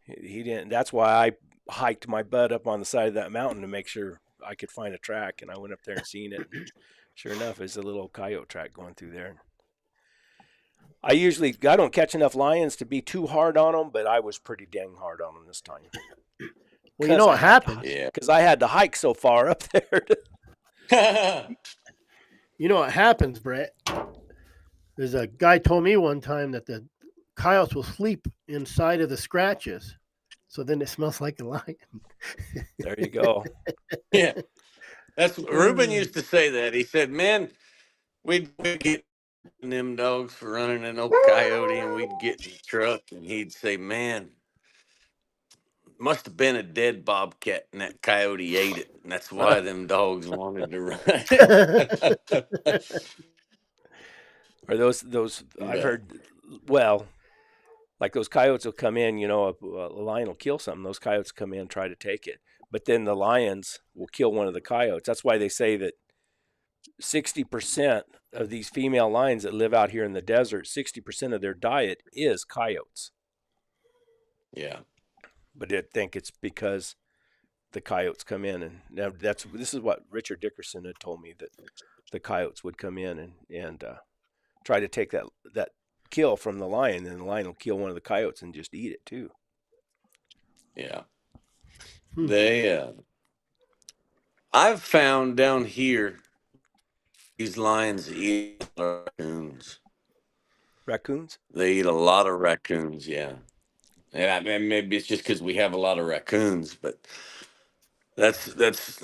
he didn't. That's why I hiked my butt up on the side of that mountain to make sure I could find a track, and I went up there and seen it. And sure enough, it's a little coyote track going through there. I don't catch enough lions to be too hard on them, but I was pretty dang hard on them this time. Well, you know what happens? Yeah. Because I had to hike so far up there. You know what happens, Brett? There's a guy told me one time that the coyotes will sleep inside of the scratches, so then it smells like a lion. There you go. Yeah. That's Ruben used to say that. He said, "Man, we'd get them dogs for running an old coyote, and we'd get in the truck, and he'd say, 'Man, must have been a dead bobcat, and that coyote ate it, and that's why them dogs wanted to run it. Or those I've But heard. Well, like those coyotes will come in. A lion will kill something. Those coyotes come in and try to take it, but then the lions will kill one of the coyotes. That's why they say that 60% of these female lions that live out here in the desert, 60% of their diet is coyotes. yeah, But I think it's because the coyotes come in, and now this is what Richard Dickerson had told me, that the coyotes would come in and try to take that kill from the lion, and the lion will kill one of the coyotes and just eat it too. yeah. Hmm. They, I've found down here these lions eat raccoons. Raccoons? They eat a lot of raccoons. Yeah, and I mean, maybe it's just because we have a lot of raccoons, but that's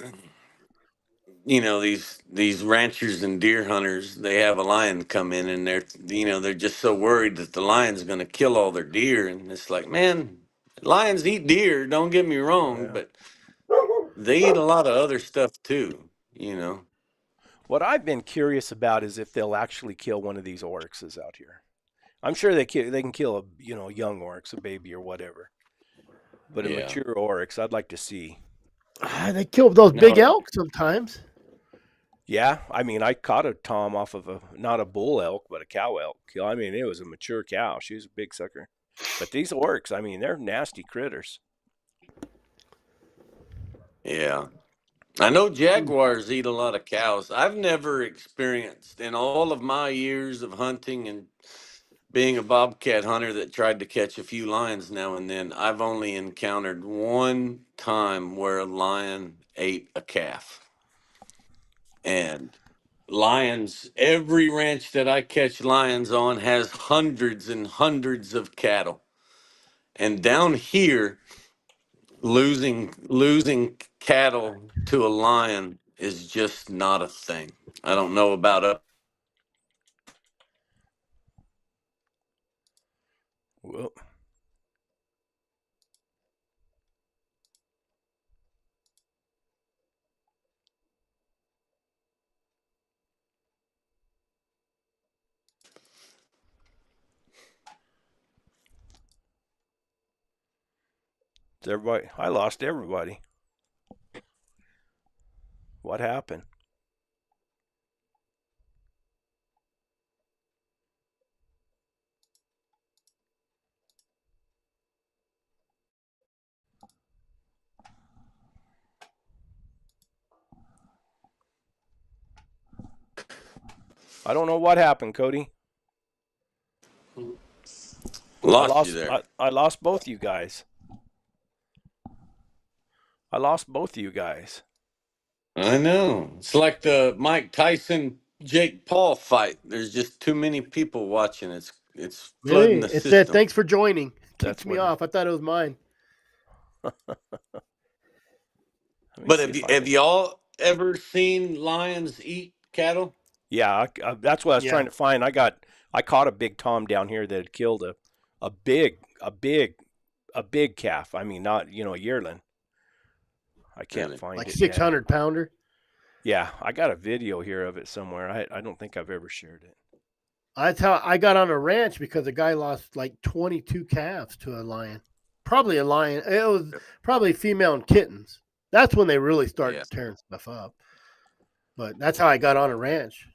these ranchers and deer hunters, they have a lion come in, and they're just so worried that the lion's going to kill all their deer, and it's like, man, lions eat deer, don't get me wrong, Yeah. but they eat a lot of other stuff too. What I've been curious about is if they'll actually kill one of these oryxes out here. I'm sure they can kill a young oryx, a baby or whatever. But a Yeah. mature oryx, I'd like to see. They kill those big No. elk sometimes. Yeah, I mean, I caught a tom off of not a bull elk, but a cow elk. I mean, it was a mature cow. She was a big sucker. But these oryx, I mean, they're nasty critters. Yeah. I know Hmm. jaguars eat a lot of cows. I've never experienced in all of my years of hunting and being a bobcat hunter that tried to catch a few lions now and then, I've only encountered one time where a lion ate a calf. And lions, every ranch that I catch lions on has hundreds and hundreds of cattle. And down here, losing cattle to a lion is just not a thing. I don't know about up. Well, everybody, I lost everybody. What happened? I don't know what happened, Cody. I Lost you lost. there. I lost both you guys. I lost both you guys. I know. It's like the Mike Tyson Jake Paul fight. There's just too many people watching. It's flooding Really? the It said, system. thanks for joining. Kicked That's me what it. off. I thought it was mine. Let me But see have if you I have can. y'all ever seen lions eat cattle? Yeah, that's what I was Yeah. trying to find. I caught a big tom down here that had killed a big a big a big calf. I mean, not a yearling. I can't Really? find Like it yet. 600-pounder. Yeah, I got a video here of it somewhere. I don't think I've ever shared it. That's how I got on a ranch because a guy lost like 22 calves to a lion. Probably a lion. It was probably female and kittens. That's when they really start Yeah. tearing stuff up. But that's how I got on a ranch.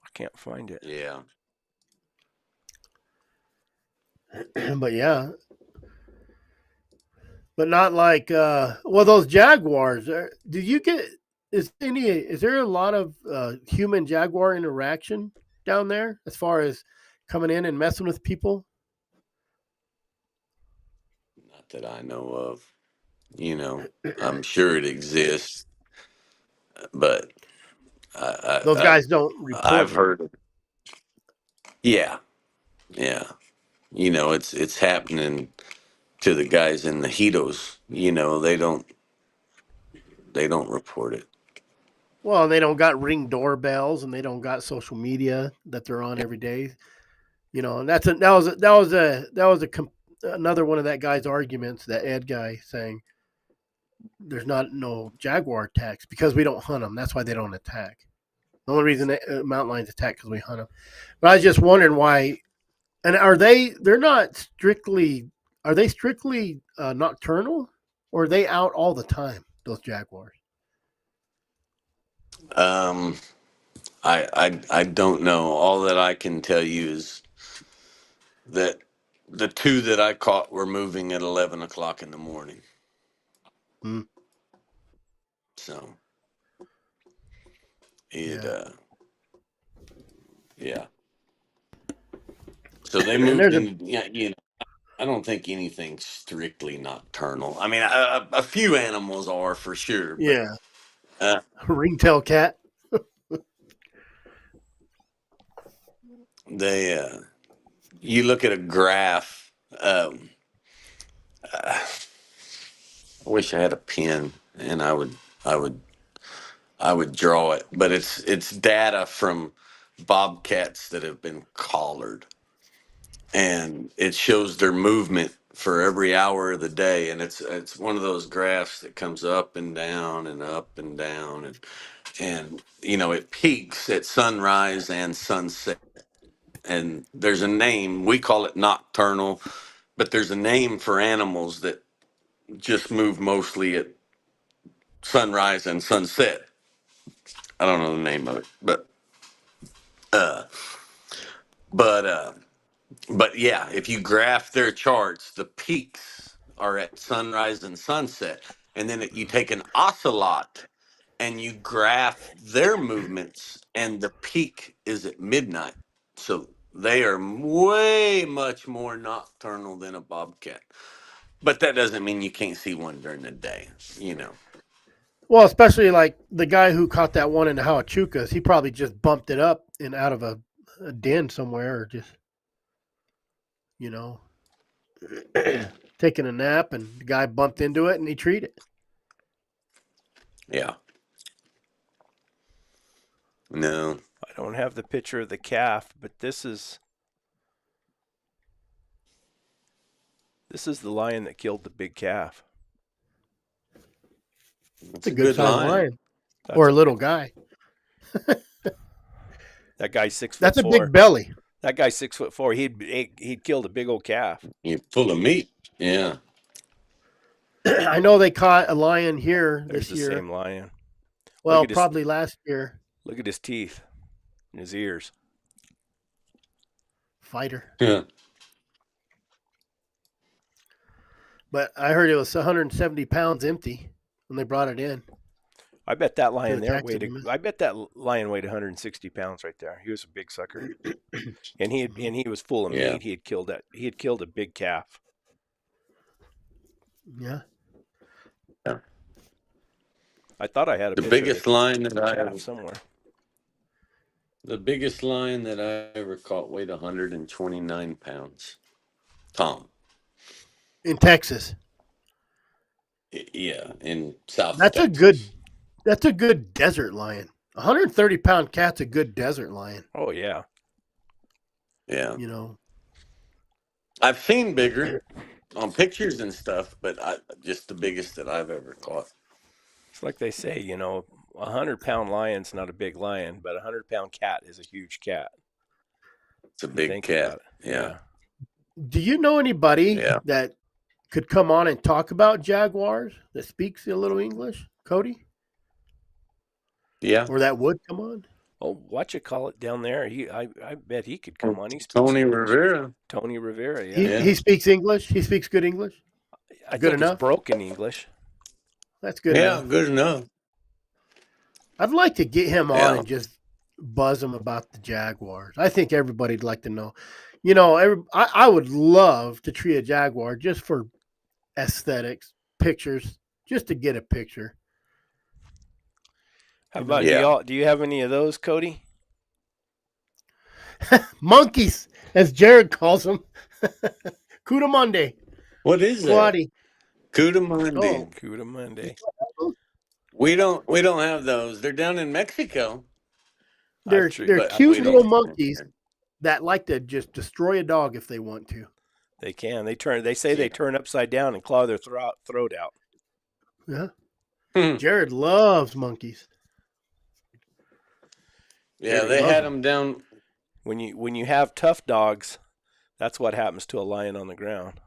I can't find it. Yeah. But yeah, but not like those jaguars. Did you get is there a lot of human jaguar interaction down there as far as coming in and messing with people? Not that I know of. I'm sure it exists, but Those I, guys don't I've report it. heard. Yeah, yeah. It's happening to the guys in the Hitos. They don't report it. Well, they don't got ring doorbells and they don't got social media that they're on every day. You know, and another one of that guy's arguments, that Ed guy saying there's no jaguar attacks because we don't hunt them. That's why they don't attack. The only reason mountain lions attack because we hunt them. But I was just wondering why. And they're not strictly, are they strictly nocturnal, or are they out all the time, those jaguars? I don't know. All that I can tell you is that the two that I caught were moving at 11 o'clock in the morning. Hmm. So it, Yeah. yeah. So they And moved there's a in. Yeah, I don't think anything's strictly nocturnal. I mean, a few animals are for sure, but yeah uh, ringtail cat. they. You look at a graph. I wish I had a pen and I would, I would draw it, but it's data from bobcats that have been collared, and it shows their movement for every hour of the day, and it's one of those graphs that comes up and down and up and down, and it peaks at sunrise and sunset, and there's a name, we call it nocturnal, but there's a name for animals that just move mostly at sunrise and sunset. I don't know the name of it, uh but uh but yeah, if you graph their charts, the peaks are at sunrise and sunset, and then you take an ocelot and you graph their movements, and the peak is at midnight. So they are way much more nocturnal than a bobcat, but that doesn't mean you can't see one during the day. Well, especially like the guy who caught that one in the Hawachucas, he probably just bumped it up and out of a den somewhere, or just you know taking a nap, and the guy bumped into it and he treated it. Yeah. No. I don't have the picture of the calf, but this is the lion that killed the big calf. It's It's a a good good sized line. lion That's or a little guy. That guy's 6 foot That's a four. big belly. That guy's 6'4". He'd killed a big old calf. You're full of meat. Yeah. I know they caught a lion here There's this the year. same lion. Well, probably last year. Look at his teeth and his ears. Fighter. Yeah. But I heard it was 170 pounds empty when they brought it in. I bet that lion the there taxidermist. I bet that lion weighed 160 pounds right there. He was a big sucker, and he was full of Yeah. meat. He had killed a big calf. Yeah. Yeah. I thought I had a The picture biggest of the line that I calf ever, somewhere. the biggest lion that I ever caught weighed 129 pounds. Tom. In Texas. Yeah, in South That's a Texas. good desert lion. 130-pound cat's a good desert lion. Oh yeah. Yeah. You know. I've seen bigger on pictures and stuff, but just the biggest that I've ever caught. It's like they say, 100-pound lion's not a big lion, but 100-pound cat is a huge cat. It's a You big think cat. about it. Yeah. Do you know anybody Yeah. that could come on and talk about jaguars that speaks a little English, Cody? Yeah. Or that would come on? Oh, what you call it down there? I bet he could come on. He speaks Tony English. Rivera. Tony Rivera, yeah. He, he speaks English. He speaks good English. I Good think enough? it's broken English. That's good Yeah, enough. good enough. I'd like to get him on Yeah. and just buzz him about the Jaguars. I think everybody'd like to know. I would love to tree a Jaguar just for aesthetics, pictures, just to get a picture. How about Yeah. do you have any of those, Cody? Monkeys, as Jared calls them. Cudamonde, What is that? Quadi. Cudamundi. Oh. Cuda Monday. We don't have those. They're down in Mexico. They're True, they're but cute we little don't. monkeys. that like to just destroy a dog if they want to. They can. They say they Yeah. turn upside down and claw their throat out. Yeah. Hmm. Jared loves monkeys. Yeah, Jared they loves had them. them down. When you have tough dogs, that's what happens to a lion on the ground.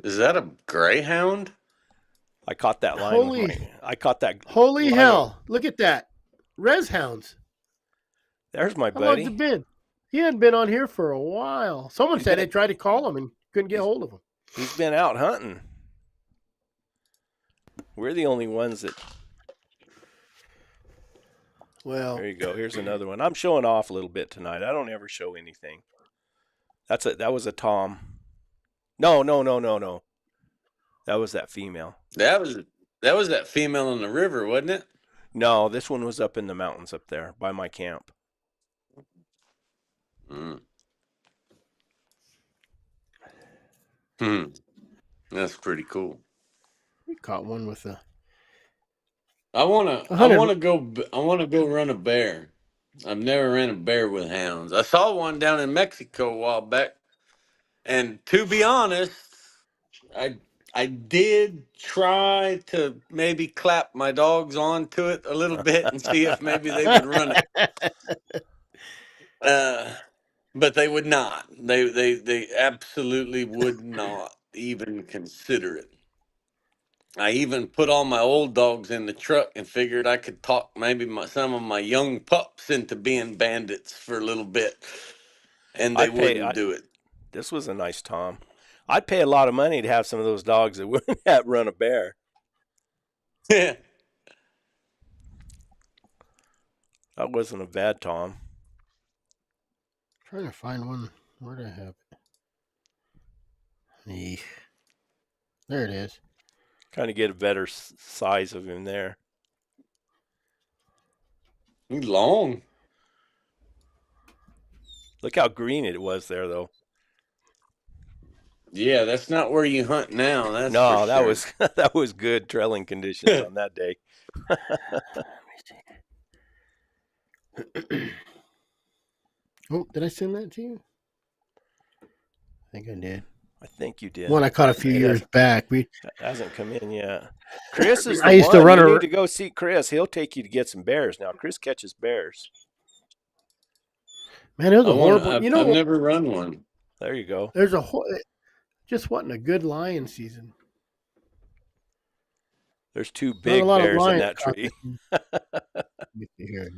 Is that a greyhound? I caught that lion with Holy, my. I caught that holy lion with. hell! Look at that. Res hounds. There's my How long's buddy. it been? He hadn't been on here for a while. Someone He's said been they tried to call him and couldn't get he's hold of him. he's been out hunting. We're the only ones that. Well, There you go. Here's another one. I'm showing off a little bit tonight. I don't ever show anything. That was a Tom. No. That was that female. That was that female in the river, wasn't it? No, this one was up in the mountains up there by my camp. Mm. Hmm. That's pretty cool. we caught one with a I wanna I 100. wanna go I wanna go run a bear. I've never ran a bear with hounds. I saw one down in Mexico a while back, and to be honest, I I did try to maybe clap my dogs onto it a little bit and see if maybe they would run it. Uh, but they would not. They absolutely would not even consider it. I even put all my old dogs in the truck and figured I could talk maybe some of my young pups into being bandits for a little bit, and they I'd pay. wouldn't do it. This was a nice Tom. I'd pay a lot of money to have some of those dogs that wouldn't run a bear. Yeah. That wasn't a bad Tom. Trying to find one. Where do I have it? There it is. Kind of get a better size of him there. He's long. Look how green it was there, though. Yeah, that's not where you hunt now. That's No, for that sure. was that was good trailing conditions on that day. Oh, did I send that to you? I think I did. I think you did. One I caught a few years back. It hasn't come in yet. Chris is the I used to one. run You a- need to go see Chris. He'll take you to get some bears. Now, Chris catches bears. Man, it was a horrible. I've You know, never run one. There you go. there's a just wasn't a good lion season. There's two Not a big lot of bears in lions that caught tree. Let me see here.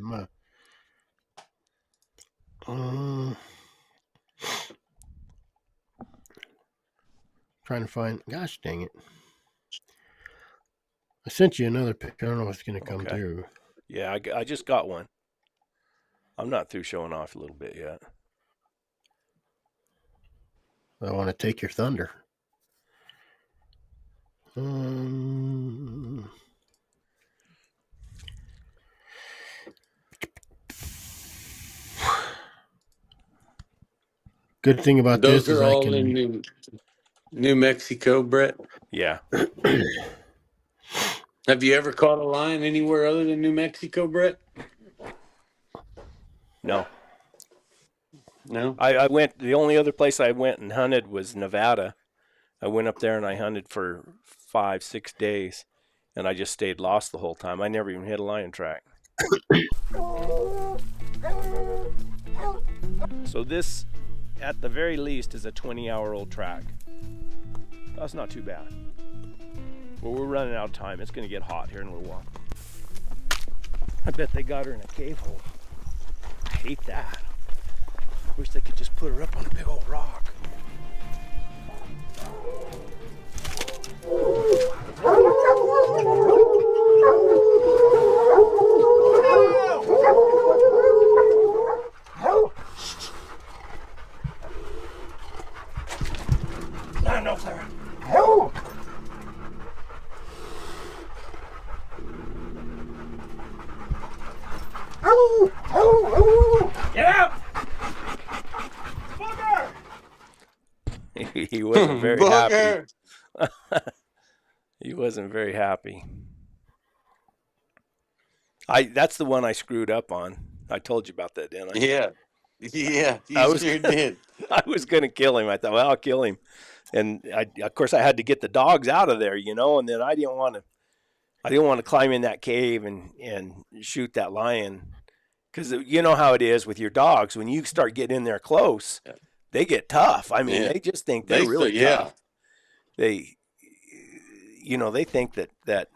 Trying to find. Gosh dang it! I sent you another picture. I don't know if it's going to come Okay. through. Yeah, I just got one. I'm not through showing off a little bit yet. I want to take your thunder. Good thing about Those this is are I all can. in New Mexico, Brett. Yeah. Have you ever caught a lion anywhere other than New Mexico, Brett? No. No. I went. The only other place I went and hunted was Nevada. I went up there and I hunted for 5-6 days, and I just stayed lost the whole time. I never even hit a lion track. So this, at the very least, is a 20-hour-old track. That's not too bad. Well, we're running out of time. It's going to get hot here in a little while. I bet they got her in a cave hole. I hate that. Wish they could just put her up on a big old rock. Land up there. Get out! He wasn't very happy. He wasn't very happy. That's the one I screwed up on. I told you about that, didn't I? Yeah. Yeah, you I was sure did. I was gonna kill him. I thought, well, I'll kill him, and of course I had to get the dogs out of there, and then I didn't want to climb in that cave and shoot that lion, because you know how it is with your dogs when you start getting in there close, Yeah. they get tough. I mean, Yeah. they just think they're really Yeah. tough. They, they think that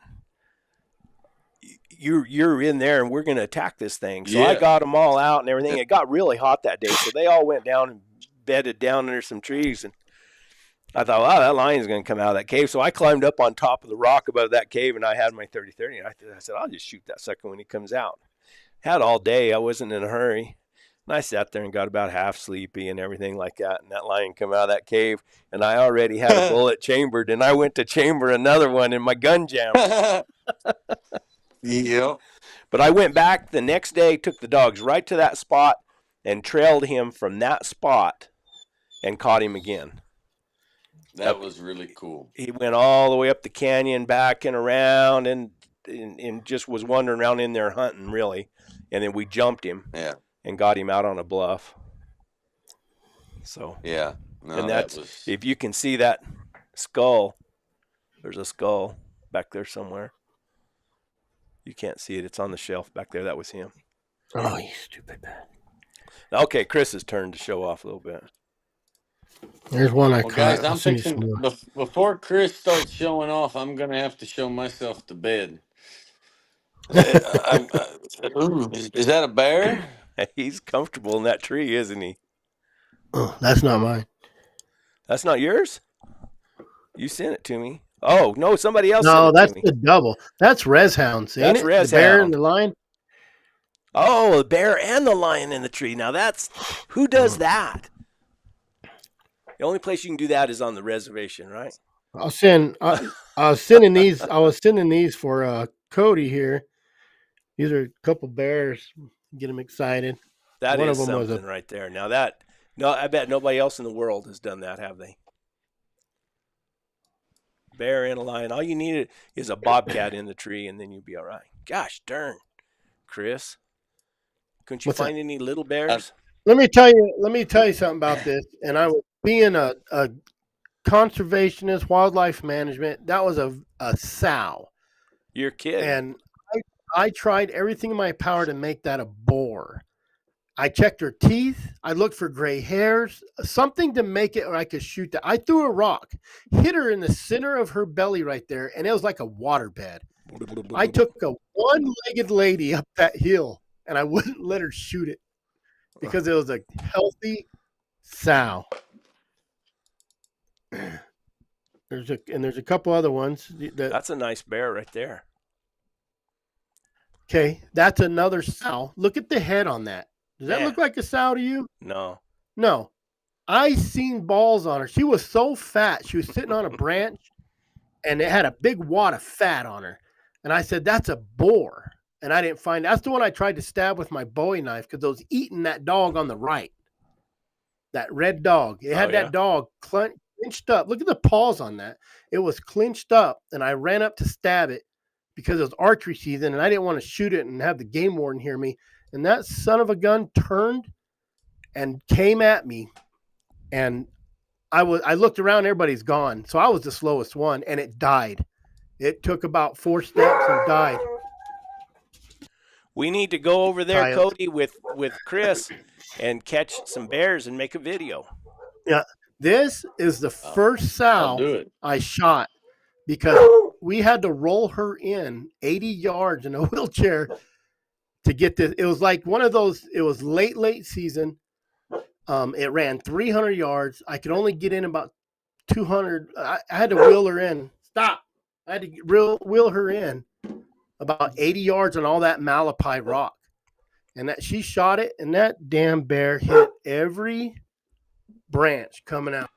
you're in there and we're going to attack this thing. So I Yeah. got them all out and everything. It got really hot that day, so they all went down and bedded down under some trees. And I thought, wow, that lion's going to come out of that cave. So I climbed up on top of the rock above that cave, and I had my 30-30. And I said, I'll just shoot that sucker when he comes out. Had all day. I wasn't in a hurry. And I sat there and got about half sleepy and everything like that. And that lion come out of that cave, and I already had a bullet chambered. And I went to chamber another one, and my gun jammed. Yeah. But I went back the next day, took the dogs right to that spot, and trailed him from that spot and caught him again. That was really cool. He went all the way up the canyon, back and around, and just was wandering around in there hunting, really. And then we jumped him and got him out on a bluff. So yeah, no, and that's if you can see that skull. There's a skull back there somewhere. You can't see it. It's on the shelf back there. That was him. Oh, you stupid man. Okay, Chris's turn to show off a little bit. There's one I well, caught. guys, I'm thinking before Chris starts showing off, I'm going to have to show myself to bed. Is that a bear? He's comfortable in that tree, isn't he? Oh, that's not mine. That's not yours? You sent it to me. Oh, no, somebody else No, sent it to me. that's the double. That's Res Hounds, ain't That's it? Res the bear Hound. and the lion? Oh, the bear and the lion in the tree. Now that's who does that? The only place you can do that is on the reservation, right? I was sending these for Cody here. These are a couple bears. Get him excited. That one is of them something right there. Now I bet nobody else in the world has done that, have they? Bear and a lion. All you need is a bobcat in the tree, and then you'll be all right. Gosh darn, Chris. Couldn't you find any little bears? Let me tell you something about this. And I was being a conservationist, wildlife management. That was a sow. You're kidding. And I tried everything in my power to make that a boar. I checked her teeth. I looked for gray hairs, something to make it where I could shoot that. I threw a rock, hit her in the center of her belly right there, and it was like a waterbed. I took a one-legged lady up that hill, and I wouldn't let her shoot it because it was a healthy sow. There's a couple other ones. That's a nice bear right there. Okay, that's another sow. Look at the head on that. Does that look like a sow to you? No. No. I seen balls on her. She was so fat. She was sitting on a branch, and it had a big wad of fat on her. And I said, that's a boar. And I didn't find that's the one I tried to stab with my Bowie knife because I was eating that dog on the right. That red dog. It had that dog clinched up. Look at the paws on that. It was clinched up, and I ran up to stab it because it was archery season, and I didn't want to shoot it and have the game warden hear me. And that son of a gun turned and came at me, and I looked around, everybody's gone. So I was the slowest one, and it died. It took about 4 steps and died. We need to go over there, Cody, with Chris and catch some bears and make a video. Yeah, this is the first sow I shot because we had to roll her in 80 yards in a wheelchair to get this. It was like one of those, it was late season. It ran 300 yards. I could only get in about 200. I had to wheel her in. Stop. I had to wheel her in about 80 yards on all that Malapai rock. And that she shot it, and that damn bear hit every branch coming out.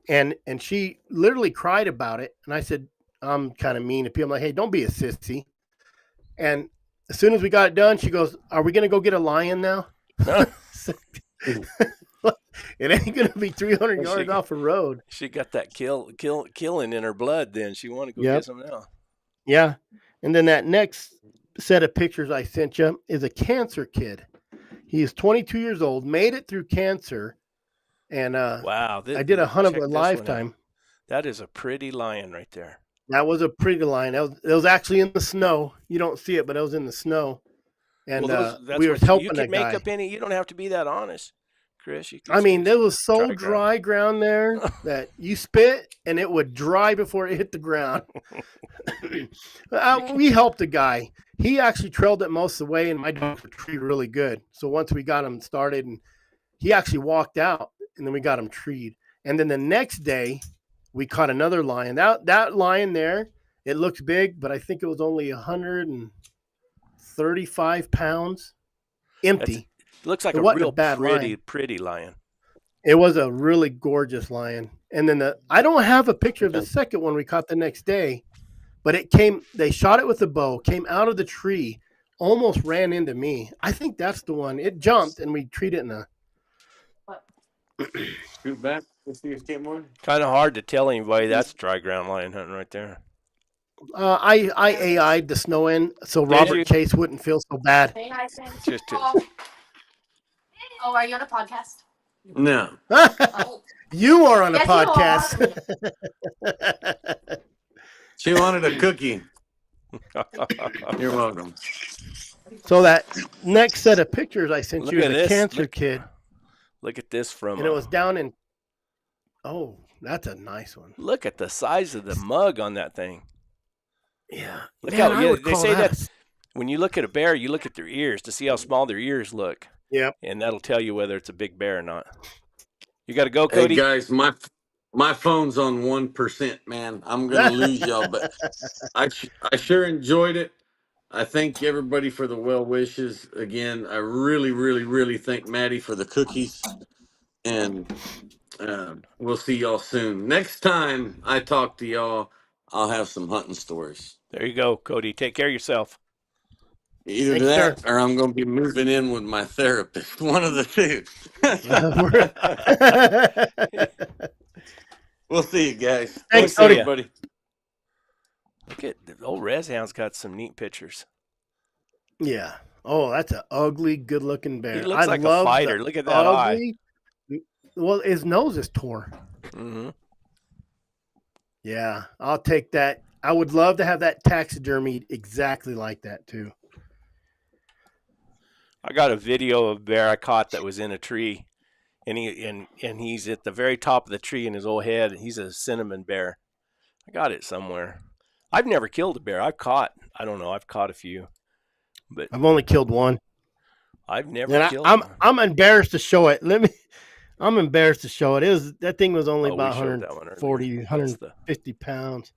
And she literally cried about it. And I said, I'm kind of mean to people. I'm like, hey, don't be a sissy. And as soon as we got it done, she goes, are we going to go get a lion now? It ain't going to be 300 yards off the road. She got that killing in her blood then. She wanted to go get some now. Yeah. And then that next set of pictures I sent you is a cancer kid. He is 22 years old, made it through cancer, and Wow. I did a hunt of a Check this one out. lifetime. That is a pretty lion right there. That was a pretty lion. It was actually in the snow. You don't see it, but it was in the snow. And That's we what was helping you a can make guy. up any. You don't have to be that honest, Chris. You can I mean, say there was so dry dry ground there that you spit and it would dry before it hit the ground. We helped a guy. He actually trailed it most of the way, and my dogs were treed really good. So once we got him started, and he actually walked out, and then we got him treed. And then the next day, we caught another lion. That lion there, it looks big, but I think it was only 135 pounds, empty. It looks like It a wasn't a real bad lion. pretty lion. It was a really gorgeous lion. And then I don't have a picture of the second one we caught the next day, but they shot it with a bow, came out of the tree, almost ran into me. I think that's the one. It jumped and we treated it in a. Scoot back. Let's see your skateboard. Kind of hard to tell anybody that's dry ground lion hunting right there. I AI'd the snow in so Robert Chase wouldn't feel so bad. Hey, hi, Sam. Just to, Oh, are you on a podcast? No. Oh. You are on a Yes, podcast. She wanted a cookie. You're welcome. So that next set of pictures I sent Look you at is a this. cancer kid, look at this from. and it was down in. Oh, that's a nice one. Look at the size of the mug on that thing. Yeah. Look Man, how I would they call say that that when you look at a bear, you look at their ears to see how small their ears look. Yep. And that'll tell you whether it's a big bear or not. You got to go, Hey Cody. guys, my phone's on 1%, man. I'm gonna lose y'all, but I sure enjoyed it. I thank everybody for the well wishes. Again, I really, really, really thank Maddie for the cookies, and we'll see y'all soon. Next time I talk to y'all, I'll have some hunting stories. There you go, Cody. Take care of yourself. Either Thanks, that, sir. or I'm going to be moving in with my therapist. One of the two. We'll see you guys. Thanks, Cody. everybody. Look at the old Res Hound's got some neat pictures. Yeah. Oh, that's an ugly, good-looking bear. He looks like a fighter. Look at that eye. Well, his nose is tore. Mm-hmm. Yeah, I'll take that. I would love to have that taxidermied exactly like that too. I got a video of a bear I caught that was in a tree, and he's at the very top of the tree in his old head. He's a cinnamon bear. I got it somewhere. I've never killed a bear. I've caught a few, but I've only killed one. I've never killed one. one. I'm embarrassed to show it. I'm embarrassed to show it. That thing was only about 140, 150 pounds.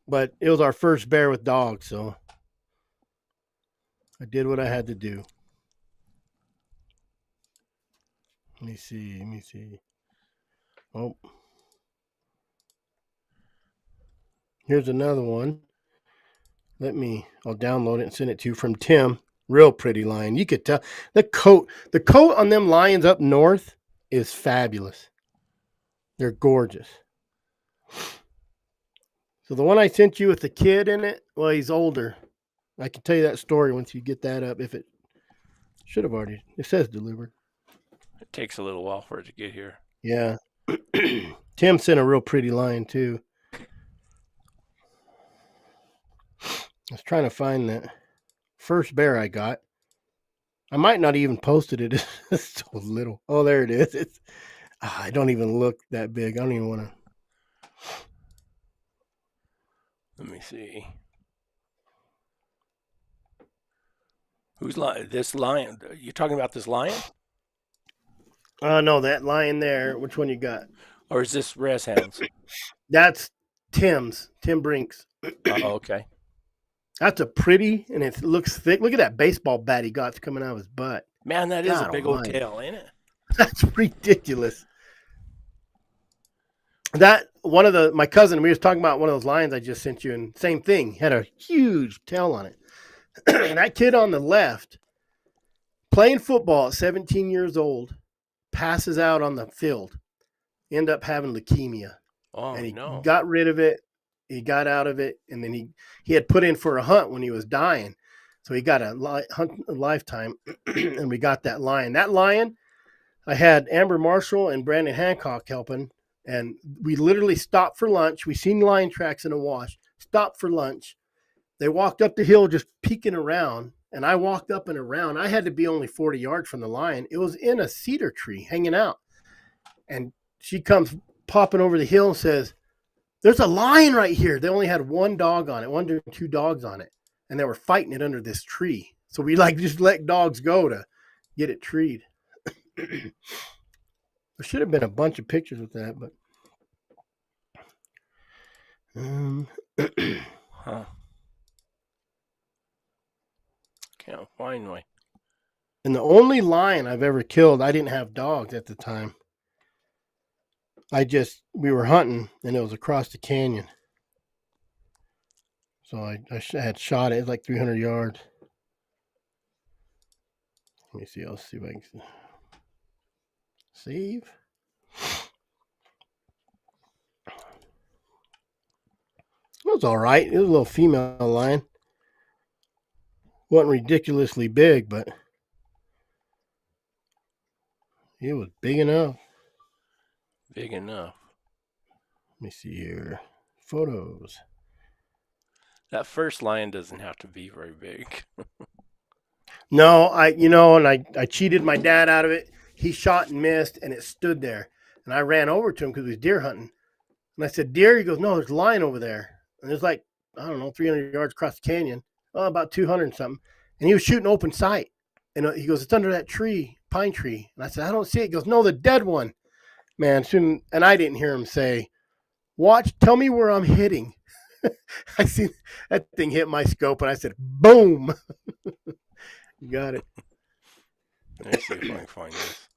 But it was our first bear with dogs, so I did what I had to do. Let me see. Oh. Here's another one. I'll download it and send it to you from Tim. Real pretty lion. You could tell the coat on them lions up north is fabulous. They're gorgeous. So the one I sent you with the kid in it, well, he's older. I can tell you that story once you get that up. If it should have already, it says delivered. It takes a little while for it to get here. Yeah. Tim sent a real pretty lion too. I was trying to find that first bear I got. I might not even posted it. It's so little. Oh, there it is. I don't even look that big. I don't even want to. Let me see. This lion? You're talking about this lion? No, that lion there. Which one you got? Or is this Res Hounds? That's Tim's. Tim Brinks. Oh, okay. That's a pretty, and it looks thick. Look at that baseball bat he got's coming out of his butt. Man, that is a big old tail, ain't it? That's ridiculous. My cousin, we was talking about one of those lions I just sent you, and same thing, had a huge tail on it. And that kid on the left, playing football at 17 years old, passes out on the field, end up having leukemia. Oh, and he no. got rid of it he got out of it, and then he had put in for a hunt when he was dying, so he got a lifetime, and we got that lion. That lion, I had Amber Marshall and Brandon Hancock helping, and we literally stopped for lunch. We seen lion tracks in a wash. Stopped for lunch. They walked up the hill just peeking around, and I walked up and around. I had to be only 40 yards from the lion. It was in a cedar tree hanging out, and she comes popping over the hill and says, "There's a lion right here." They only had one dog on it, one or two dogs on it, and they were fighting it under this tree. So we just let dogs go to get it treed. There should have been a bunch of pictures with that, but Huh. Can't find one. and the only lion I've ever killed, I didn't have dogs at the time. We were hunting, and it was across the canyon. So I had shot it. It was like 300 yards. Let me see. I'll see if I can save. It was all right. It was a little female lion. Wasn't ridiculously big, but it was big enough. Big enough. Let me see here. Photos. That first lion doesn't have to be very big. No, I cheated my dad out of it. He shot and missed, and it stood there. And I ran over to him because he was deer hunting. And I said, "Deer?" He goes, "No, there's a lion over there." And there's like, I don't know, 300 yards across the canyon. Oh, about 200 and something. And he was shooting open sight. And he goes, "It's under that tree, pine tree." And I said, "I don't see it." He goes, "No, the dead one." Man, soon, and I didn't hear him say, "Watch, tell me where I'm hitting." I see that thing hit my scope, and I said, "Boom." You got it. Let me see if I can find this.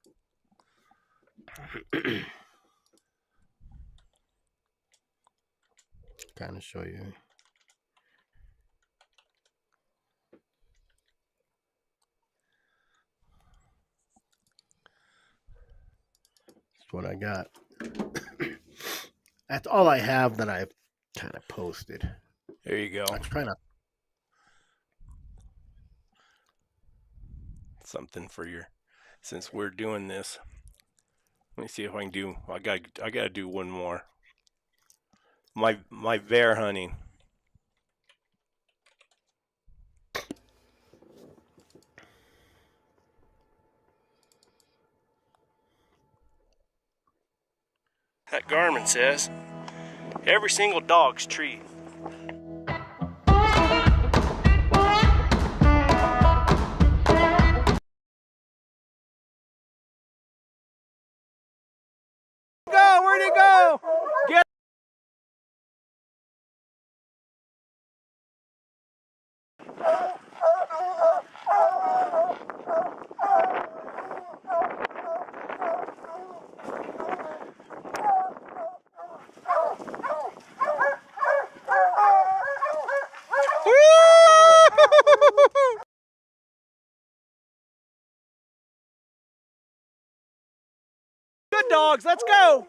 Kind of show you. That's what I got. That's all I have that I've kind of posted. There you go. I'm trying to. Something for since we're doing this. Let me see if I can do. I gotta do one more. My bear hunting. That Garmin says every single dog's treat. Go, where'd he go? Get good dogs, let's go.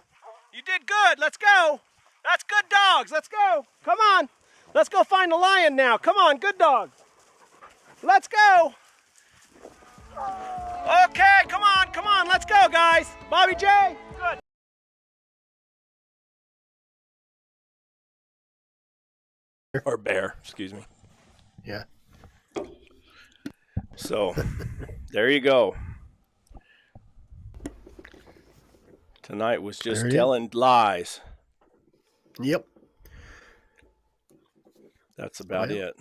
You did good, let's go. That's good dogs, let's go. Come on, let's go find the lion now. Come on, good dogs. Let's go. Okay, come on, let's go, guys. Bobby J, good. Or bear, excuse me. Yeah. So, there you go. Tonight was just telling lies. Yep. That's about it.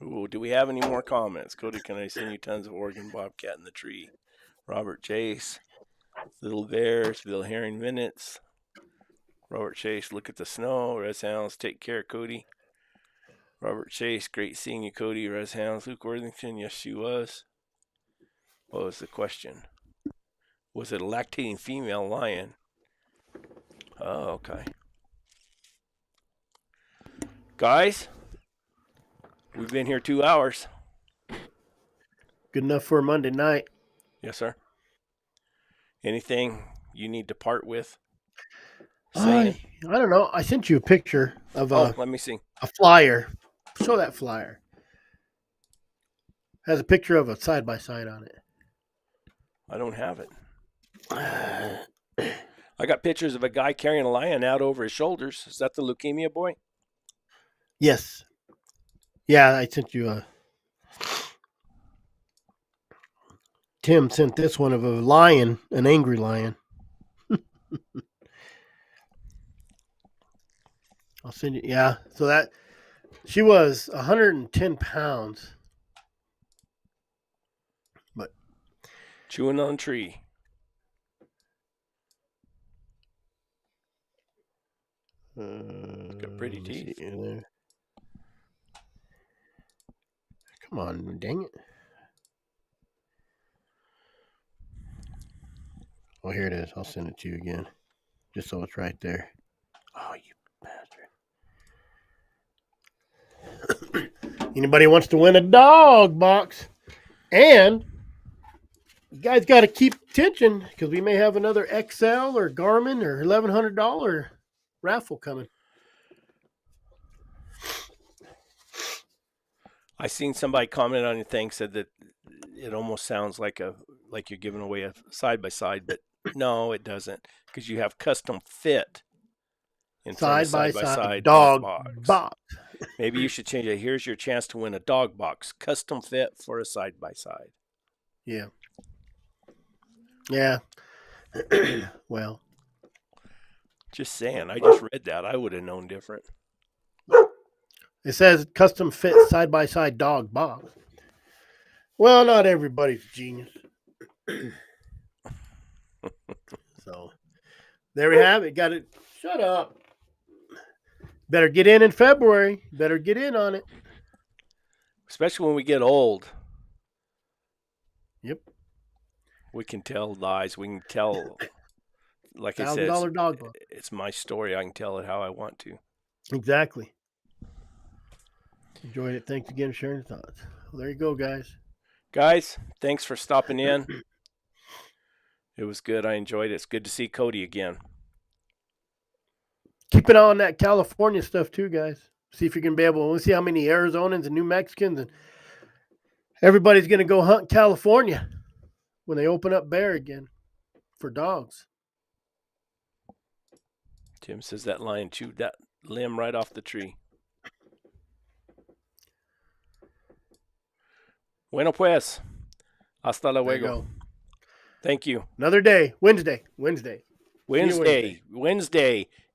Ooh, do we have any more comments? Cody, can I send you tons of Oregon Bobcat in the tree? Robert Chase, Little Bears, Bill Herring Minutes. Robert Chase, look at the snow. Res Hounds, take care, Cody. Robert Chase, great seeing you, Cody. Res Hounds, Luke Worthington, yes, she was. What was the question? Was it a lactating female lion? Oh, okay. Guys, we've been here 2 hours. Good enough for a Monday night. Yes, sir. Anything you need to part with? saying. I don't know. I sent you a picture of Oh, let me see. a flyer. Show that flyer. Has a picture of a side by side on it. I don't have it. I got pictures of a guy carrying a lion out over his shoulders. Is that the leukemia boy? Yes. Yeah, I sent you a. Tim sent this one of a lion, an angry lion. I'll send you. Yeah. So that she was 110 pounds. But Chewing on a tree. Got pretty teeth. Come on, dang it. Oh, here it is. I'll send it to you again. Just so it's right there. Oh, you bastard. Anybody wants to win a dog box? And you guys got to keep attention because we may have another XL or Garmin or $1,100 raffle coming. I seen somebody comment on your thing, said that it almost sounds like you're giving away a side by side, but no, it doesn't, because you have custom fit in front of side by side dog box. box. Maybe you should change it. Here's your chance to win a dog box, custom fit for a side by side. Yeah. Yeah. Well, just saying. I just read that. I would have known different. It says custom fit side by side dog box. Well, not everybody's a genius. So there we have it. Got it. Shut up. Better get in February. Better get in on it. Especially when we get old. Yep. We can tell lies. We can tell, like I said, $1,000 dog box. It's my story. I can tell it how I want to. Exactly. Enjoyed it. Thanks again for sharing your thoughts. Well, there you go, guys. Guys, thanks for stopping in. It was good. I enjoyed it. It's good to see Cody again. Keep an eye on that California stuff too, guys. See if you can be able to see how many Arizonans and New Mexicans and everybody's going to go hunt California when they open up bear again for dogs. Tim says that lion chewed that limb right off the tree. Bueno pues. Hasta luego. Thank you. Another day. Wednesday.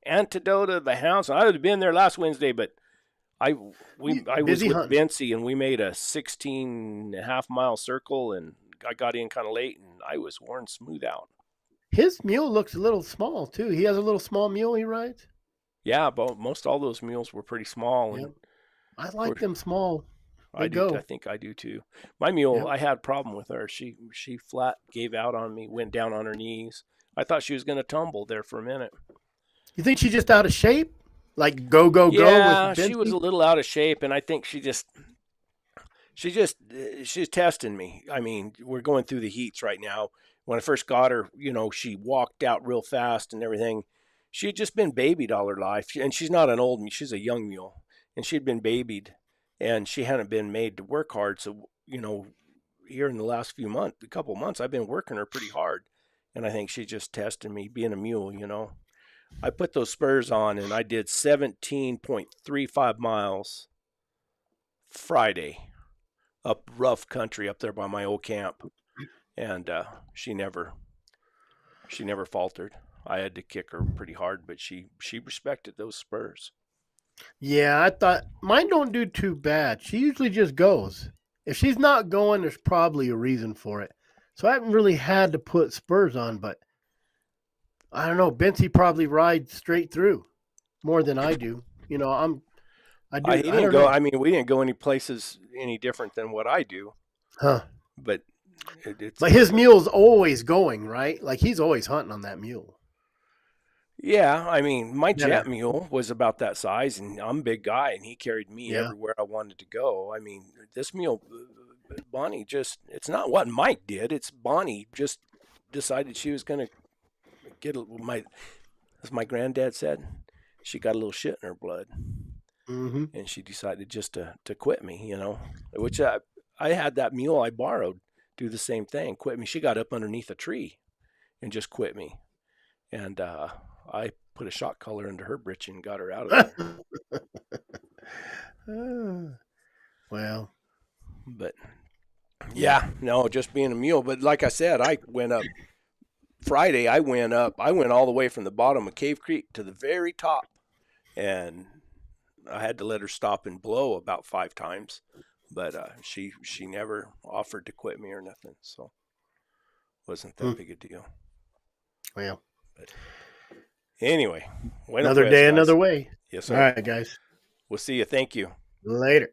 Antidote of the house. I would have been there last Wednesday, but I was with Bency and we made a 16.5-mile circle, and I got in kind of late and I was worn smooth out. His mule looks a little small too. He has a little small mule he rides. Yeah, but most all those mules were pretty small. Yep. I like them small. I think I do too. My mule, I had a problem with her. She flat gave out on me, went down on her knees. I thought she was going to tumble there for a minute. You think she's just out of shape? Like go. Yeah, she was a little out of shape, and I think she's testing me. I mean, we're going through the heats right now. When I first got her, she walked out real fast and everything. She had just been babied all her life, and she's not an old mule. She's a young mule, and she'd been babied. And she hadn't been made to work hard. So, here in the last couple months, I've been working her pretty hard. And I think she's just testing me being a mule, I put those spurs on and I did 17.35 miles Friday up rough country up there by my old camp. And she never faltered. I had to kick her pretty hard, but she respected those spurs. Yeah, I thought mine don't do too bad. She usually just goes. If she's not going, there's probably a reason for it. So I haven't really had to put spurs on, but I don't know. Bency probably rides straight through more than I do. We didn't go any places any different than what I do. Huh. But his mule's always going, right? Like he's always hunting on that mule. Yeah, I mean, my jet mule was about that size, and I'm a big guy, and he carried me everywhere I wanted to go. I mean, this mule, Bonnie it's not what Mike did. It's Bonnie just decided she was going to get as my granddad said, she got a little shit in her blood, Mm-hmm. and she decided just to quit me, which I had that mule I borrowed do the same thing, quit me. She got up underneath a tree and just quit me. And I put a shock collar into her britch and got her out of there. Well, But yeah, no, just being a mule. But like I said, I went up Friday. I went all the way from the bottom of Cave Creek to the very top, and I had to let her stop and blow about 5 times. But she never offered to quit me or nothing, so wasn't that big a deal. Well, but anyway, another day, guys. another way. Yes, sir. All right, guys. We'll see you. Thank you. Later.